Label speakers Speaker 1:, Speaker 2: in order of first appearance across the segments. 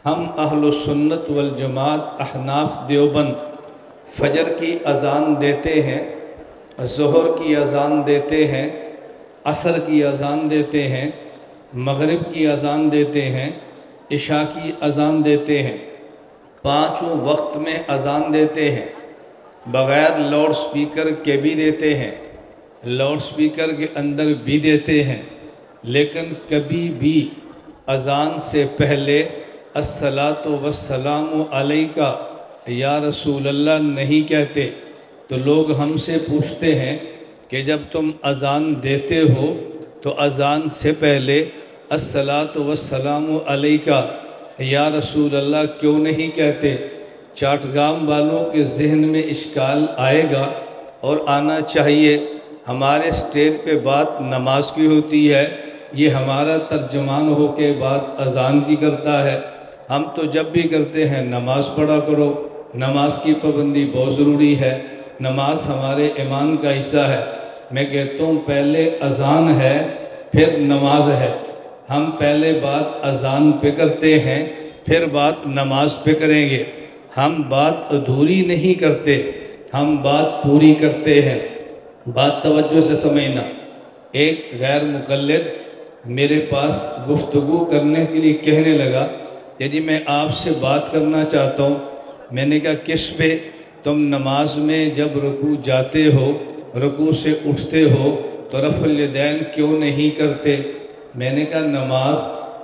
Speaker 1: ہم اہل سنت والجماعت احناف دیوبند فجر کی اذان دیتے ہیں، ظہر کی اذان دیتے ہیں، عصر کی اذان دیتے ہیں، مغرب کی اذان دیتے ہیں، عشاء کی اذان دیتے ہیں، پانچوں وقت میں اذان دیتے ہیں، بغیر لاؤڈ سپیکر کے بھی دیتے ہیں، لاؤڈ سپیکر کے اندر بھی دیتے ہیں، لیکن کبھی بھی اذان سے پہلے الصلاۃ والسلام علیکہ یا رسول اللہ نہیں کہتے۔ تو لوگ ہم سے پوچھتے ہیں کہ جب تم اذان دیتے ہو تو اذان سے پہلے الصلاۃ والسلام علیکہ یا رسول اللہ کیوں نہیں کہتے؟ چاٹگام والوں کے ذہن میں اشکال آئے گا اور آنا چاہیے۔ ہمارے اسٹیج پہ بات نماز کی ہوتی ہے، یہ ہمارا ترجمان ہو کے بات اذان کی کرتا ہے۔ ہم تو جب بھی کرتے ہیں نماز پڑھا کرو، نماز کی پابندی بہت ضروری ہے، نماز ہمارے ایمان کا حصہ ہے۔ میں کہتا ہوں پہلے اذان ہے پھر نماز ہے۔ ہم پہلے بات اذان پہ کرتے ہیں پھر بات نماز پہ کریں گے۔ ہم بات ادھوری نہیں کرتے، ہم بات پوری کرتے ہیں۔ بات توجہ سے سمجھنا۔ ایک غیر مقلد میرے پاس گفتگو کرنے کے لیے کہنے لگا کہ جی میں آپ سے بات کرنا چاہتا ہوں۔ میں نے کہا کس پہ؟ تم نماز میں جب رکوع جاتے ہو، رکوع سے اٹھتے ہو تو رفع الیدین کیوں نہیں کرتے؟ میں نے کہا نماز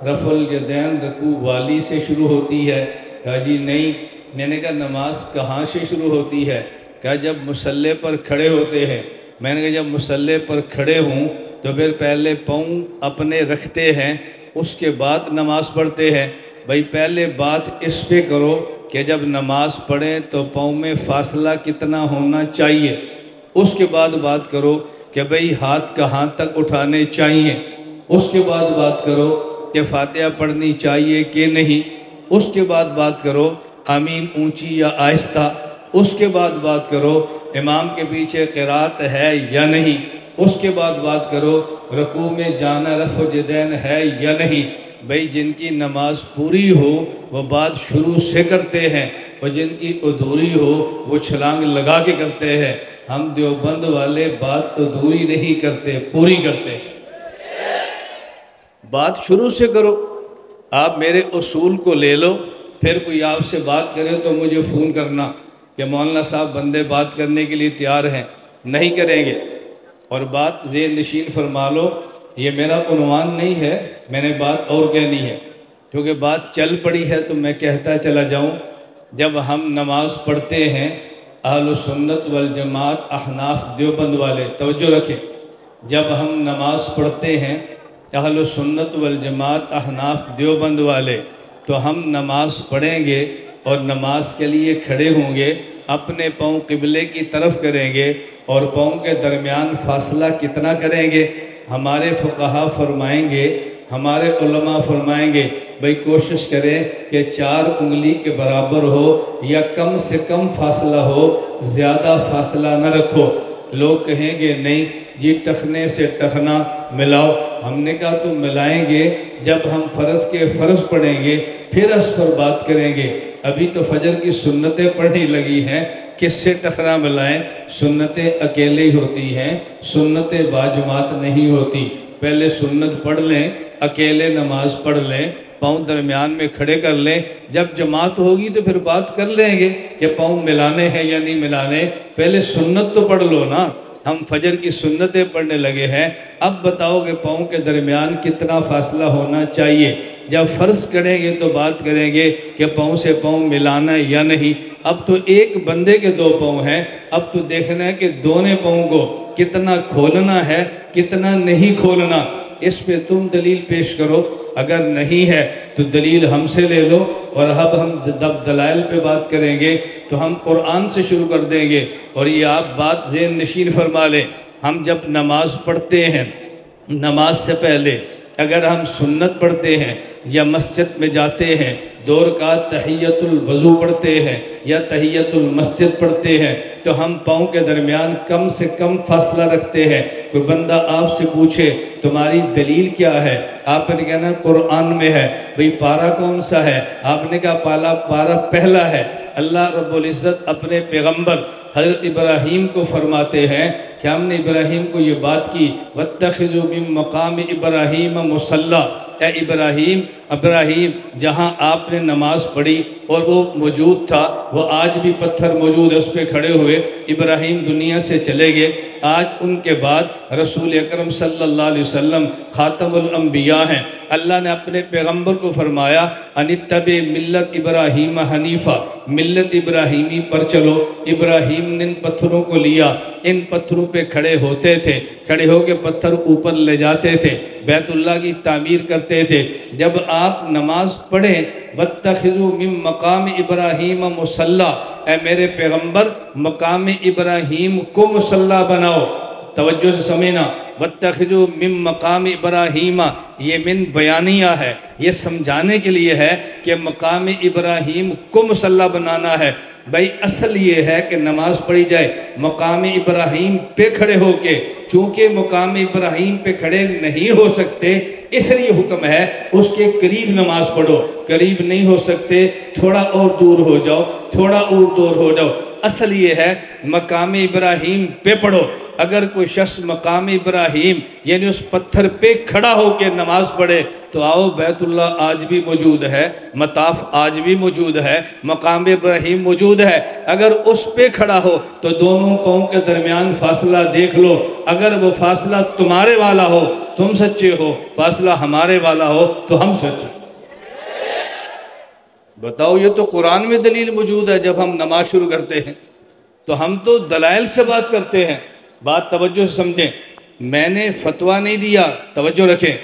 Speaker 1: رفع الیدین رکوع والی سے شروع ہوتی ہے۔ کہا جی نہیں۔ میں نے کہا نماز کہاں سے شروع ہوتی ہے؟ کہا جب مصلی پر کھڑے ہوتے ہیں۔ میں نے کہا جب مصلی پر کھڑے ہوں تو پھر پہلے پاؤں اپنے رکھتے ہیں اس کے بعد نماز پڑھتے ہیں۔ بھائی پہلے بات اس پہ کرو کہ جب نماز پڑھیں تو پاؤں میں فاصلہ کتنا ہونا چاہیے، اس کے بعد بات کرو کہ بھئی ہاتھ کہاں تک اٹھانے چاہیے، اس کے بعد بات کرو کہ فاتحہ پڑھنی چاہیے کہ نہیں، اس کے بعد بات کرو آمین اونچی یا آہستہ، اس کے بعد بات کرو امام کے پیچھے قرات ہے یا نہیں، اس کے بعد بات کرو رکوع میں جانا رفع الیدین ہے یا نہیں۔ بھئی جن کی نماز پوری ہو وہ بات شروع سے کرتے ہیں، اور جن کی ادھوری ہو وہ چھلانگ لگا کے کرتے ہیں۔ ہم دیوبند والے بات ادھوری نہیں کرتے، پوری کرتے ہیں۔ بات شروع سے کرو۔ آپ میرے اصول کو لے لو، پھر کوئی آپ سے بات کرے تو مجھے فون کرنا کہ مولانا صاحب بندے بات کرنے کے لیے تیار ہیں، نہیں کریں گے۔ اور بات ذہن نشین فرما لو، یہ میرا عنوان نہیں ہے، میں نے بات اور کہنی ہے، کیونکہ بات چل پڑی ہے تو میں کہتا چلا جاؤں۔ جب ہم نماز پڑھتے ہیں اہل سنت والجماعت احناف دیوبند والے، توجہ رکھیں، جب ہم نماز پڑھتے ہیں اہل سنت والجماعت احناف دیوبند والے تو ہم نماز پڑھیں گے اور نماز کے لیے کھڑے ہوں گے، اپنے پاؤں قبلے کی طرف کریں گے اور پاؤں کے درمیان فاصلہ کتنا کریں گے؟ ہمارے فقہا فرمائیں گے، ہمارے علماء فرمائیں گے بھئی کوشش کریں کہ 4 انگلی کے برابر ہو یا کم سے کم فاصلہ ہو، زیادہ فاصلہ نہ رکھو۔ لوگ کہیں گے نہیں جی ٹخنے سے ٹخنا ملاؤ۔ ہم نے کہا تو ملائیں گے جب ہم فرض کے فرض پڑھیں گے پھر اس پر بات کریں گے۔ ابھی تو فجر کی سنتیں پڑھنے لگی ہیں، کس سے ٹکرا ملائیں؟ سنتیں اکیلے ہی ہوتی ہیں، سنتیں باجماعت نہیں ہوتی۔ پہلے سنت پڑھ لیں، اکیلے نماز پڑھ لیں، پاؤں درمیان میں کھڑے کر لیں، جب جماعت ہوگی تو پھر بات کر لیں گے کہ پاؤں ملانے ہیں یا نہیں ملانے۔ پہلے سنت تو پڑھ لو نا۔ ہم فجر کی سنتیں پڑھنے لگے ہیں، اب بتاؤ کہ پاؤں کے درمیان کتنا فاصلہ ہونا چاہیے۔ جب فرض کریں گے تو بات کریں گے کہ پاؤں سے پاؤں ملانا ہے یا نہیں۔ اب تو ایک بندے کے 2 پاؤں ہیں، اب تو دیکھنا ہے کہ دونوں پاؤں کو کتنا کھولنا ہے کتنا نہیں کھولنا۔ اس پہ تم دلیل پیش کرو، اگر نہیں ہے تو دلیل ہم سے لے لو۔ اور اب ہم جب دلائل پہ بات کریں گے تو ہم قرآن سے شروع کر دیں گے۔ اور یہ آپ بات ذہن نشین فرما لیں، ہم جب نماز پڑھتے ہیں نماز سے پہلے اگر ہم سنت پڑھتے ہیں یا مسجد میں جاتے ہیں 2 رکعت تحیت الوضو پڑھتے ہیں یا تحیت المسجد پڑھتے ہیں تو ہم پاؤں کے درمیان کم سے کم فاصلہ رکھتے ہیں۔ کوئی بندہ آپ سے پوچھے تمہاری دلیل کیا ہے، آپ نے کہنا قرآن میں ہے۔ بھئی پارہ کون سا ہے؟ آپ نے کہا پارہ پہلا ہے۔ اللہ رب العزت اپنے پیغمبر حضرت ابراہیم کو فرماتے ہیں کہ ہم نے ابراہیم کو یہ بات کی وَاتَّخِذُوا مِن مَّقَامِ إِبْرَاهِيمَ مُصَلَّى، اے ابراہیم جہاں آپ نے نماز پڑھی اور وہ موجود تھا، وہ آج بھی پتھر موجود ہے، اس پہ کھڑے ہوئے۔ ابراہیم دنیا سے چلے گئے، آج ان کے بعد رسول اکرم صلی اللہ علیہ وسلم خاتم الانبیاء ہیں۔ اللہ نے اپنے پیغمبر کو فرمایا انتبع ملت ابراہیم حنیفہ، ملت ابراہیمی پر چلو۔ ابراہیم نے ان پتھروں کو لیا، ان پتھروں پہ کھڑے ہوتے تھے، کھڑے ہو کے پتھر اوپر لے جاتے تھے، بیت اللہ کی تعمیر کرتے تھے۔ جب آپ نماز پڑھیں وَاتَّخِذُوا مِن مَّقَامِ إِبْرَاهِيمَ مُصَلَّى، اے میرے پیغمبر مقام ابراہیم کو مصلی بناؤ۔ توجہ سے سمجھنا، وَاتَّخِذُوا مِن مَّقَامِ إِبْرَاهِيمَ، یہ من بیانیہ ہے، یہ سمجھانے کے لیے ہے کہ مقام ابراہیم کو مصلی بنانا ہے۔ بھائی اصل یہ ہے کہ نماز پڑھی جائے مقام ابراہیم پہ کھڑے ہو کے، چونکہ مقام ابراہیم پہ کھڑے نہیں ہو سکتے اس لیے حکم ہے اس کے قریب نماز پڑھو۔ قریب نہیں ہو سکتے تھوڑا اور دور ہو جاؤ، تھوڑا اور دور ہو جاؤ۔ اصل یہ ہے مقام ابراہیم پہ پڑھو۔ اگر کوئی شخص مقام ابراہیم یعنی اس پتھر پہ کھڑا ہو کے نماز پڑھے تو آؤ بیت اللہ آج بھی موجود ہے، مطاف آج بھی موجود ہے، مقام ابراہیم موجود ہے۔ اگر اس پہ کھڑا ہو تو دونوں پاؤں کے درمیان فاصلہ دیکھ لو، اگر وہ فاصلہ تمہارے والا ہو تم سچے ہو، فاصلہ ہمارے والا ہو تو ہم سچے۔ بتاؤ، یہ تو قرآن میں دلیل موجود ہے۔ جب ہم نماز شروع کرتے ہیں تو ہم تو دلائل سے بات کرتے ہیں۔ بات توجہ سے سمجھیں، میں نے فتویٰ نہیں دیا، توجہ رکھیں،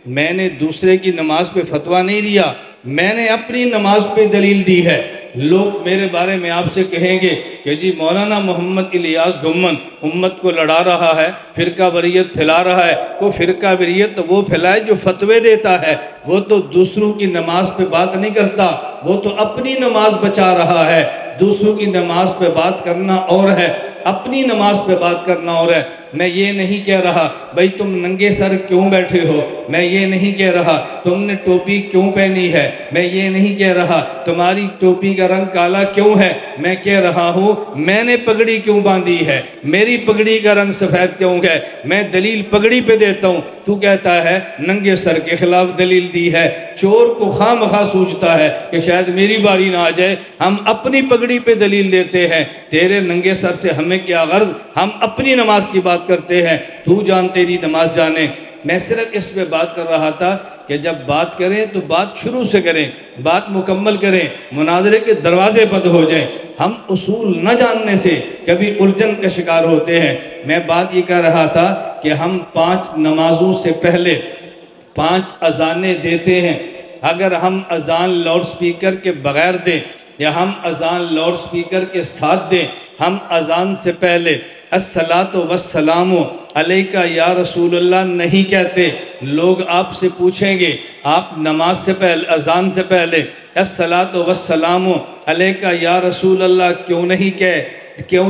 Speaker 1: میں نے دوسرے کی نماز پہ فتویٰ نہیں دیا، میں نے اپنی نماز پہ دلیل دی ہے۔ لوگ میرے بارے میں آپ سے کہیں گے کہ جی مولانا محمد الیاس گھمن امت کو لڑا رہا ہے، فرقہ وریت پھیلا رہا ہے۔ وہ فرقہ وریت وہ پھیلائے جو فتوے دیتا ہے، وہ تو دوسروں کی نماز پہ بات نہیں کرتا، وہ تو اپنی نماز بچا رہا ہے۔ دوسروں کی نماز پہ بات کرنا اور ہے، اپنی نماز پہ بات کرنا اور ہے۔ میں یہ نہیں کہہ رہا بھئی تم ننگے سر کیوں بیٹھے ہو، میں یہ نہیں کہہ رہا تم نے ٹوپی کیوں پہنی ہے، میں یہ نہیں کہہ رہا تمہاری ٹوپی کا رنگ کالا کیوں ہے، میں کہہ رہا ہوں میں نے پگڑی کیوں باندھی ہے، میری پگڑی کا رنگ سفید کیوں ہے، میں دلیل پگڑی پہ دیتا ہوں۔ تو کہتا ہے ننگے سر کے خلاف دلیل دی ہے۔ چور کو خواہ مخواہ سوچتا ہے کہ شاید میری باری نہ آ جائے، ہم اپنی پگڑی پہ دلیل دیتے ہیں۔ تیرے ننگے سر سے ہمیں کیا غرض، ہم اپنی نماز کی بات کرتے ہیں، تو جان تیری نماز جانے۔ میں صرف اس پہ بات کر رہا تھا کہ جب بات کریں تو بات شروع سے کریں، بات مکمل کریں، مناظرے کے دروازے بند ہو جائیں۔ ہم اصول نہ جاننے سے کبھی الجھن کا شکار ہوتے ہیں۔ میں بات یہ کہہ رہا تھا کہ ہم 5 نمازوں سے پہلے 5 اذانیں دیتے ہیں۔ اگر ہم اذان لاؤڈ سپیکر کے بغیر دیں یا ہم اذان لاؤڈ سپیکر کے ساتھ دیں، ہم اذان سے پہلے الصلاۃ والسلام علیکہ یا رسول اللہ نہیں کہتے۔ لوگ آپ سے پوچھیں گے آپ نماز سے پہلے، اذان سے پہلے الصلاۃ والسلام علیکہ یا رسول اللہ کیوں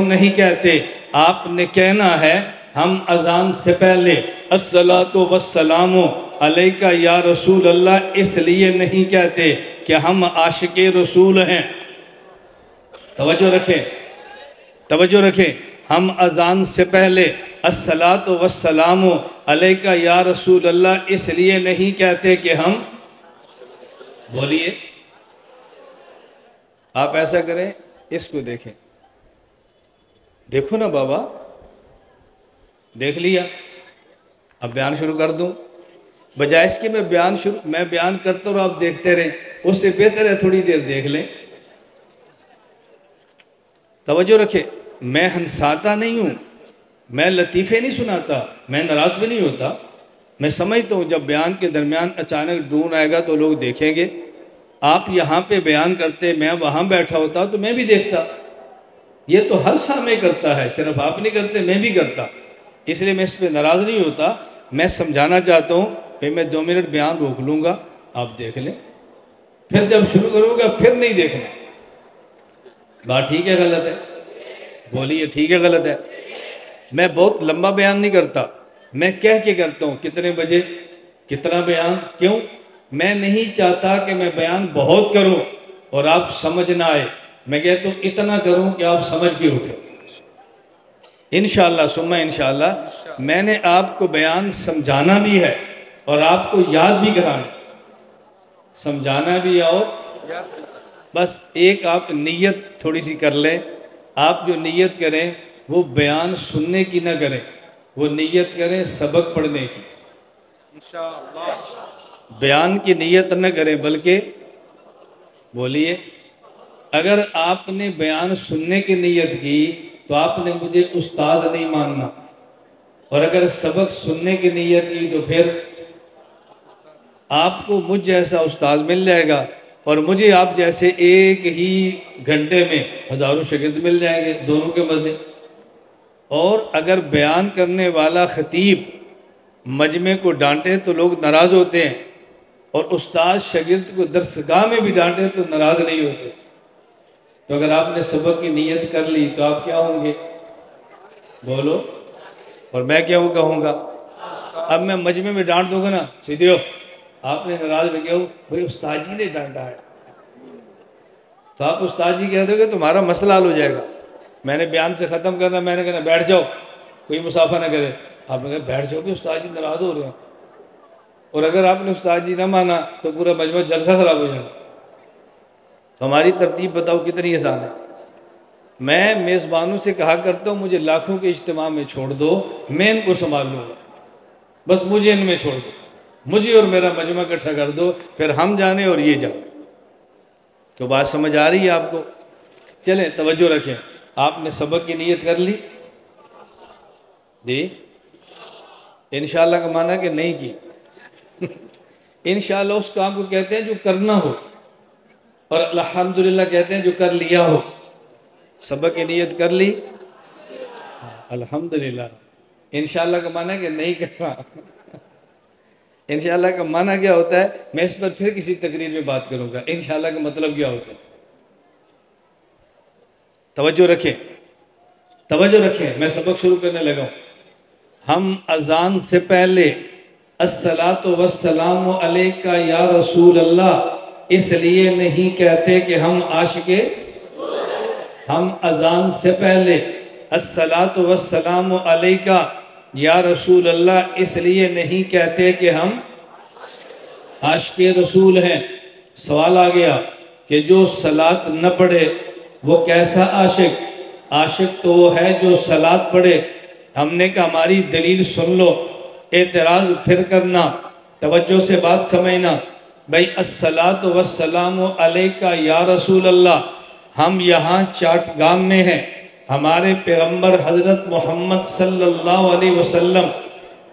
Speaker 1: نہیں کہتے؟ آپ نے کہنا ہے ہم اذان سے پہلے الصلاۃ والسلام علیکہ یا رسول اللہ اس لیے نہیں کہتے کہ ہم عاشق رسول ہیں۔ توجہ رکھیں، ہم اذان سے پہلے الصلاۃ والسلام علیکہ یا رسول اللہ اس لیے نہیں کہتے کہ ہم، بولیے، آپ ایسا کریں، اس کو دیکھیں، دیکھو نا بابا، دیکھ لیا، اب بیان شروع کر دوں؟ بجائے اس کے میں بیان کرتا ہوں آپ دیکھتے رہیں، اس سے بہتر ہے تھوڑی دیر دیکھ لیں۔ توجہ رکھیں، میں ہنساتا نہیں ہوں، میں لطیفے نہیں سناتا، میں ناراض بھی نہیں ہوتا۔ میں سمجھتا ہوں جب بیان کے درمیان اچانک ڈرون آئے گا تو لوگ دیکھیں گے۔ آپ یہاں پہ بیان کرتے، میں وہاں بیٹھا ہوتا تو میں بھی دیکھتا۔ یہ تو ہر سامع کرتا ہے، صرف آپ نہیں کرتے، میں بھی کرتا۔ اس لیے میں اس پہ ناراض نہیں ہوتا۔ میں سمجھانا چاہتا ہوں کہ میں 2 منٹ بیان روک لوں گا، آپ دیکھ لیں۔ پھر جب شروع کروں گا پھر نہیں دیکھنا. بات ٹھیک ہے غلط ہے؟ بولیے ٹھیک ہے غلط ہے؟ میں بہت لمبا بیان نہیں کرتا، میں کہہ کے کرتا ہوں کتنے بجے کتنا بیان. کیوں؟ میں نہیں چاہتا کہ میں بیان بہت کروں اور آپ سمجھ نہ آئے. میں کہتا ہوں اتنا کروں کہ آپ سمجھ کے اٹھے انشاءاللہ ثم انشاءاللہ. میں نے آپ کو بیان سمجھانا بھی ہے اور آپ کو یاد بھی کرانا. سمجھانا بھی آؤ، بس ایک آپ نیت تھوڑی سی کر لیں. آپ جو نیت کریں وہ بیان سننے کی نہ کریں، وہ نیت کریں سبق پڑھنے کی. بیان کی نیت نہ کریں بلکہ بولیے اگر آپ نے بیان سننے کی نیت کی تو آپ نے مجھے استاذ نہیں ماننا، اور اگر سبق سننے کی نیت کی تو پھر آپ کو مجھ جیسا استاذ مل جائے گا اور مجھے آپ جیسے ایک ہی گھنٹے میں ہزاروں شاگرد مل جائیں گے، دونوں کے مزے. اور اگر بیان کرنے والا خطیب مجمع کو ڈانٹے تو لوگ ناراض ہوتے ہیں، اور استاد شاگرد کو درسگاہ میں بھی ڈانٹے تو ناراض نہیں ہوتے. تو اگر آپ نے سبق کی نیت کر لی تو آپ کیا ہوں گے؟ بولو. اور میں کیا کہوں گا؟ اب میں مجمع میں ڈانٹ دوں گا نا، سیدھے ہو، آپ نے ناراض ہو گیا بھائی استاد جی نے ڈانٹا ہے، تو آپ استاد جی کہہ دو گے تمہارا مسئلہ حل ہو جائے گا. میں نے بیان سے ختم کرنا، میں نے کہنا بیٹھ جاؤ، کوئی مسافہ نہ کرے. آپ نے کہا بیٹھ جاؤ کہ استاد جی ناراض ہو رہے ہیں. اور اگر آپ نے استاد جی نہ مانا تو پورا مجمع جلسہ خراب ہو جائے گا. تو ہماری ترتیب بتاؤ کتنی آسان ہے. میں میزبانوں سے کہا کرتا ہوں مجھے لاکھوں کے اجتماع میں چھوڑ دو، میں ان کو سنبھال لوں گا، بس مجھے ان میں چھوڑ دو، مجھے اور میرا مجمع اکٹھا کر دو، پھر ہم جانے اور یہ جانے. تو بات سمجھ آ رہی ہے آپ کو؟ چلیں توجہ رکھیں. آپ نے سبق کی نیت کر لی دی؟ انشاءاللہ کا معنی کہ نہیں کی؟ انشاءاللہ اس کام کو کہتے ہیں جو کرنا ہو، اور الحمدللہ کہتے ہیں جو کر لیا ہو. سبق کی نیت کر لی الحمدللہ. انشاءاللہ کا معنی کہ نہیں کرنا. انشاءاللہ کا معنی کیا ہوتا ہے میں اس پر پھر کسی تقریر میں بات کروں گا. انشاءاللہ کا مطلب کیا ہوتا ہے؟ توجہ رکھیں، توجہ رکھیں. میں سبق شروع کرنے لگا ہوں. ہم اذان سے پہلے الصلاۃ والسلام علیک یا رسول اللہ اس لیے نہیں کہتے کہ ہم عاشق. ہم اذان سے پہلے الصلاۃ والسلام علیک یا رسول اللہ اس لیے نہیں کہتے کہ ہم عاشق رسول ہیں. سوال آ گیا کہ جو صلاۃ نہ پڑھے وہ کیسا عاشق؟ عاشق تو وہ ہے جو صلاۃ پڑھے. ہم نے کہا ہماری دلیل سن لو، اعتراض پھر کرنا، توجہ سے بات سمجھنا. بھائی الصلاۃ والسلام علیک یا رسول اللہ، ہم یہاں چاٹگام میں ہیں. ہمارے پیغمبر حضرت محمد صلی اللہ علیہ وسلم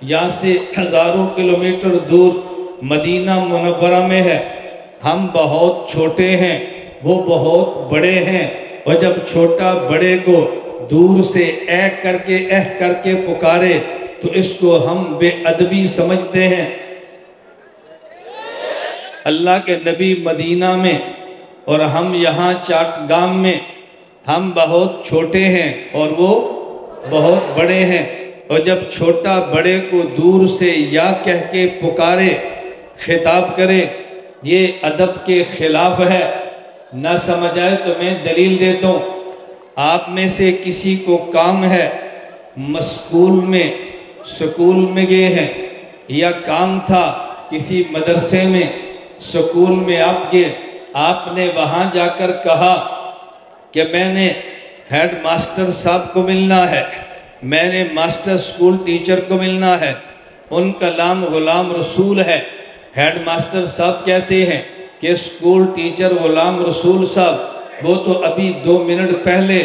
Speaker 1: یہاں سے ہزاروں کلومیٹر دور مدینہ منورہ میں ہے. ہم بہت چھوٹے ہیں، وہ بہت بڑے ہیں، اور جب چھوٹا بڑے کو دور سے اے کر کے پکارے تو اس کو ہم بے ادبی سمجھتے ہیں. اللہ کے نبی مدینہ میں اور ہم یہاں چاٹگام میں، ہم بہت چھوٹے ہیں اور وہ بہت بڑے ہیں، اور جب چھوٹا بڑے کو دور سے یا کہہ کے پکارے، خطاب کرے، یہ ادب کے خلاف ہے. نہ سمجھ آئے تو میں دلیل دیتا ہوں. آپ میں سے کسی کو کام ہے، سکول میں گئے ہیں، یا کام تھا کسی مدرسے میں، سکول میں آپ گئے، آپ نے وہاں جا کر کہا کہ میں نے ہیڈ ماسٹر صاحب کو ملنا ہے، میں نے ماسٹر سکول ٹیچر کو ملنا ہے، ان کا نام غلام رسول ہے. ہیڈ ماسٹر صاحب کہتے ہیں کہ سکول ٹیچر غلام رسول صاحب وہ تو ابھی 2 منٹ پہلے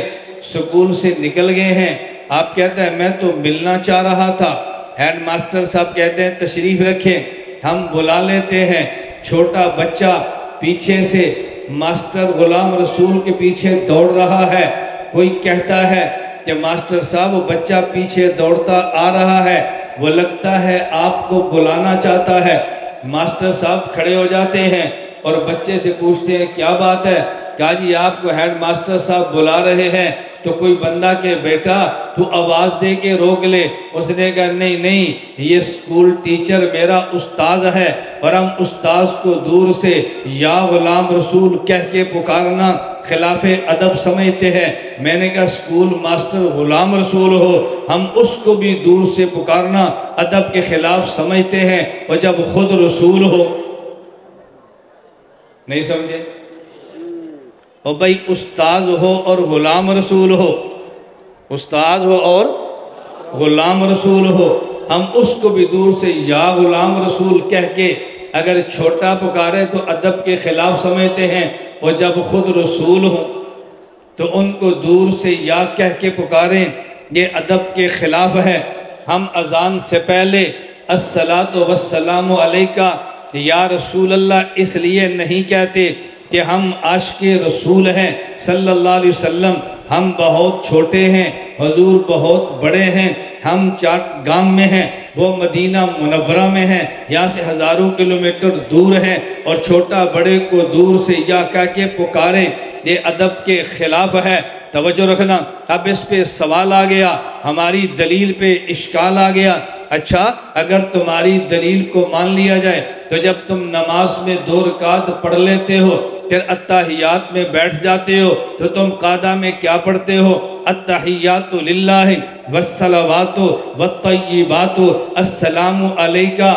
Speaker 1: سکول سے نکل گئے ہیں. آپ کہتے ہیں میں تو ملنا چاہ رہا تھا. ہیڈ ماسٹر صاحب کہتے ہیں تشریف رکھیں، ہم بلا لیتے ہیں. چھوٹا بچہ پیچھے سے ماسٹر غلام رسول کے پیچھے دوڑ رہا ہے. کوئی کہتا ہے کہ ماسٹر صاحب وہ بچہ پیچھے دوڑتا آ رہا ہے، وہ لگتا ہے آپ کو بلانا چاہتا ہے. ماسٹر صاحب کھڑے ہو جاتے ہیں، اور بچے سے پوچھتے ہیں کیا بات ہے؟ کہا جی آپ کو ہیڈ ماسٹر صاحب بلا رہے ہیں۔ تو کوئی بندہ کہ بیٹا تو آواز دے کے روک لے۔ اس نے کہا نہیں نہیں، یہ اسکول ٹیچر میرا استاذ ہے، اور ہم استاذ کو دور سے یا غلام رسول کہہ کے پکارنا خلاف ادب سمجھتے ہیں۔ میں نے کہا اسکول ماسٹر غلام رسول ہو، ہم اس کو بھی دور سے پکارنا ادب کے خلاف سمجھتے ہیں، اور جب خود رسول ہو۔ نہیں سمجھے؟ اور بھائی استاذ ہو اور غلام رسول ہو، استاذ ہو اور غلام رسول ہو، ہم اس کو بھی دور سے یا غلام رسول کہہ کے اگر چھوٹا پکارے تو ادب کے خلاف سمجھتے ہیں، اور جب خود رسول ہو تو ان کو دور سے یا کہہ کے پکاریں، یہ ادب کے خلاف ہے۔ ہم اذان سے پہلے الصلاۃ والسلام علیکہ یا رسول اللہ اس لیے نہیں کہتے کہ ہم عاشق رسول ہیں صلی اللہ علیہ وسلم، ہم بہت چھوٹے ہیں، حضور بہت بڑے ہیں، ہم چاٹ گام میں ہیں، وہ مدینہ منورہ میں ہیں، یہاں سے ہزاروں کلومیٹر دور ہیں، اور چھوٹا بڑے کو دور سے یا کہہ کے پکاریں، یہ ادب کے خلاف ہے۔ توجہ رکھنا، اب اس پہ سوال آ گیا، ہماری دلیل پہ اشکال آ گیا۔ اچھا اگر تمہاری دلیل کو مان لیا جائے تو جب تم نماز میں 2 رکعت پڑھ لیتے ہو، پھر اتحیات میں بیٹھ جاتے ہو، تو تم قاعدہ میں کیا پڑھتے ہو؟ التحیات للہ والصلوات والطیبات السلام علیکہ،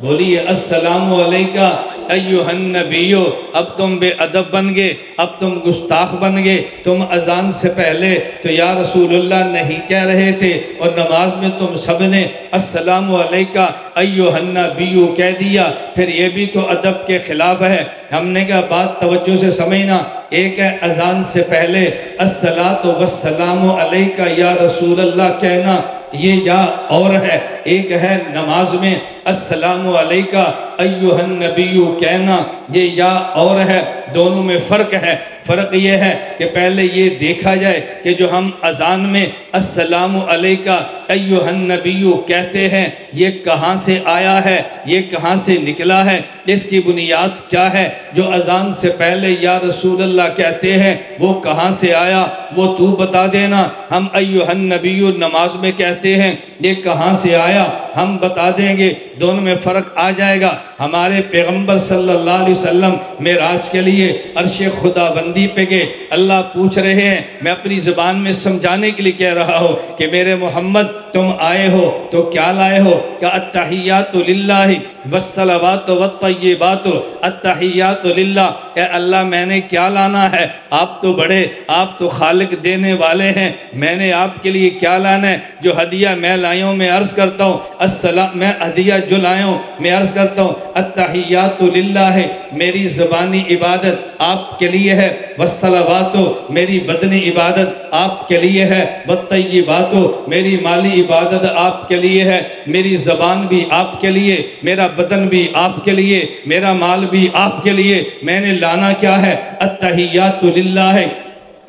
Speaker 1: بولیے السلام علیکہ ایہا النبیو۔ اب تم بے ادب بن گئے، اب تم گستاخ بن گئے، تم اذان سے پہلے تو یا رسول اللہ نہیں کہہ رہے تھے، اور نماز میں تم سب نے السلام علیکہ ایہا النبیو کہہ دیا، پھر یہ بھی تو ادب کے خلاف ہے۔ ہم نے کہا بات توجہ سے سمجھنا، ایک ہے اذان سے پہلے الصلاۃ والسلام علیکہ یا رسول اللہ کہنا، یہ یا اور ہے، ایک ہے نماز میں السلام علیکہ ایہا النبیو کہنا، یہ یا اور ہے، دونوں میں فرق ہے۔ فرق یہ ہے کہ پہلے یہ دیکھا جائے کہ جو ہم اذان میں السلام علیکہ ایہا النبیو کہتے ہیں یہ کہاں سے آیا ہے، یہ کہاں سے نکلا ہے، اس کی بنیاد کیا ہے؟ جو اذان سے پہلے یا رسول اللہ کہتے ہیں وہ کہاں سے آیا، وہ تو بتا دینا۔ ہم ایہا النبیو نماز میں کہتے ہیں، یہ کہاں سے آیا ہم بتا دیں گے، دونوں میں فرق آ جائے گا۔ ہمارے پیغمبر صلی اللہ علیہ وسلم معراج کے لیے عرش خدا بندی پہ گئے، اللہ پوچھ رہے ہیں، میں اپنی زبان میں سمجھانے کے لیے کہہ رہا ہوں کہ میرے محمد تم آئے ہو تو کیا لائے ہو؟ کہ التحیات للہ والصلوات والطیبات، التحیات للہ، اے اللہ میں نے کیا لانا ہے؟ آپ تو بڑے، آپ تو خالق دینے والے ہیں، میں نے آپ کے لیے کیا لانا ہے؟ جو ہدیہ میں لایا ہوں میں عرض کرتا ہوں السلام، میں ہدیہ جو لایا ہوں میں عرض کرتا ہوں التحیات للہ ہے، میری زبانی عبادت آپ کے لیے ہے، والصلوات میری بدنی عبادت آپ کے لیے ہے، والطیبات میری مالی عبادت آپ کے لیے ہے، میری زبان بھی آپ کے لیے، میرا بدن بھی آپ کے لیے، میرا مال بھی آپ کے لیے، میں نے لانا کیا ہے؟ التحیات للہ ہے،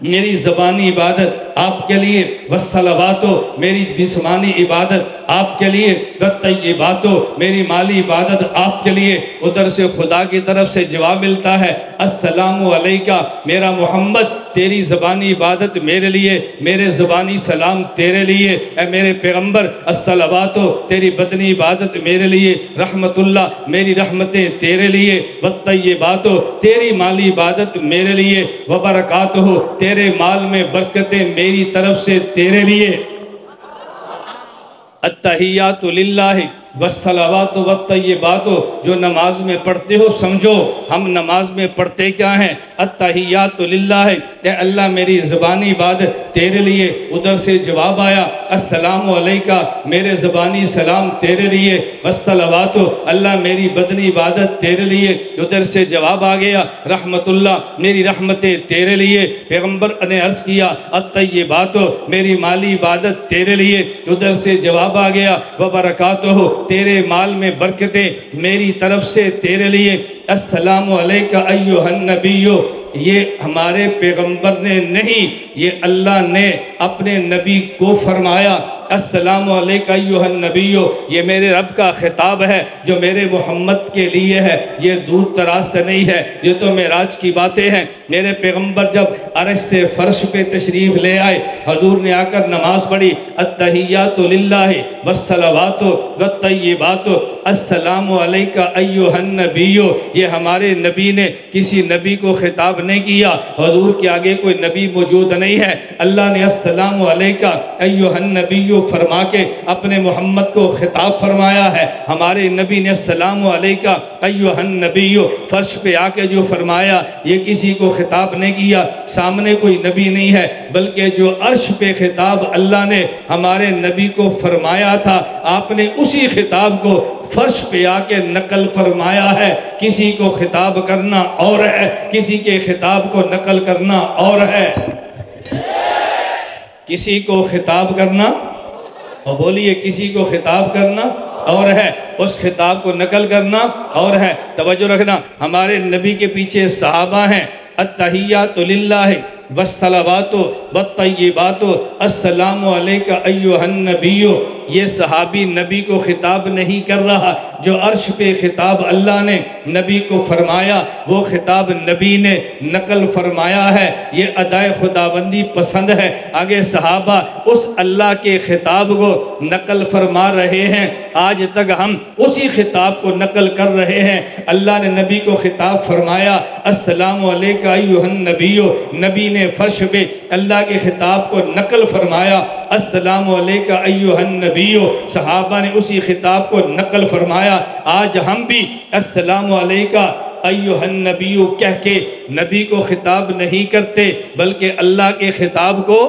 Speaker 1: میری زبانی عبادت آپ کے لیے، والصلوات میری جسمانی عبادت آپ کے لیے، والطیبات میری مالی عبادت آپ کے لیے۔ ادھر سے خدا کی طرف سے جواب ملتا ہے السلام علیکہ، میرا محمد تیری زبانی عبادت میرے لیے، میرے زبانی سلام تیرے لیے، اے میرے پیغمبر الصلوات تیری بدنی عبادت میرے لیے، رحمت اللہ میری رحمتیں تیرے لیے، والطیبات تیری مالی عبادت میرے لیے، وبرکاتہ تیرے مال میں برکتیں میری طرف سے تیرے لیے۔ التحیات للہ والصلوات والطیبات، جو نماز میں پڑھتے ہو سمجھو ہم نماز میں پڑھتے کیا ہیں؟ التحیات للہ، اے اللہ میری زبانی عبادت تیرے لیے۔ ادھر سے جواب آیا السلام علیکہ، میرے زبانی سلام تیرے لیے، والصلوات اللہ میری بدنی عبادت تیرے لیے۔ ادھر سے جواب آ گیا رحمت اللہ میری رحمتیں تیرے لیے۔ پیغمبر نے عرض کیا الطیبات میری مالی عبادت تیرے لیے۔ ادھر سے جواب آ گیا وبرکاتہ تیرے مال میں برکتیں میری طرف سے تیرے لیے۔ السلام علیکہ ایہا النبیو، یہ ہمارے پیغمبر نے نہیں، یہ اللہ نے اپنے نبی کو فرمایا السلام علیکہ ایھا النبی، یہ میرے رب کا خطاب ہے جو میرے محمد کے لیے ہے، یہ دور دراز سے نہیں ہے، یہ تو معراج کی باتیں ہیں۔ میرے پیغمبر جب عرش سے فرش پہ تشریف لے آئے، حضور نے آ کر نماز پڑھی، التحیات للہ والصلوات والطیبات السلام علیکہ ایھا النبی۔ یہ ہمارے نبی نے کسی نبی کو خطاب نہیں کیا، حضور کے آگے کوئی نبی موجود نہیں ہے، اللہ نے السلام علیکہ ایھا النبی فرما کے اپنے محمد کو خطاب فرمایا ہے۔ ہمارے نبی نے السلام علیکہ ایھا النبی فرش پہ آ کے جو فرمایا، یہ کسی کو خطاب نہیں کیا، سامنے کوئی نبی نہیں ہے، بلکہ جو عرش پہ خطاب اللہ نے ہمارے نبی کو فرمایا تھا، آپ نے اسی خطاب کو فرش پہ آ کے نقل فرمایا ہے۔ کسی کو خطاب کرنا اور ہے، کسی کے خطاب کو نقل کرنا اور ہے۔ کسی کو خطاب کرنا، اور بولیے کسی کو خطاب کرنا اور ہے، اس خطاب کو نقل کرنا اور ہے۔ توجہ رکھنا، ہمارے نبی کے پیچھے صحابہ ہیں، التحیات للہ والصلوات والطیبات السلام علیکہ ایھا النبی۔ یہ صحابی نبی کو خطاب نہیں کر رہا، جو عرش پہ خطاب اللہ نے نبی کو فرمایا، وہ خطاب نبی نے نقل فرمایا ہے۔ یہ ادائے خداوندی پسند ہے۔ آگے صحابہ اس اللہ کے خطاب کو نقل فرما رہے ہیں، آج تک ہم اسی خطاب کو نقل کر رہے ہیں۔ اللہ نے نبی کو خطاب فرمایا، السلام علیکہ ایھا النبی، نبی نے فرش پہ اللہ کے خطاب کو نقل فرمایا، السلام علیکہ ایھا النبی، صحابہ نے اسی خطاب کو نقل فرمایا۔ آج ہم بھی السلام علیکہ ایھا النبی کہہ کے نبی کو خطاب نہیں کرتے، بلکہ اللہ کے خطاب کو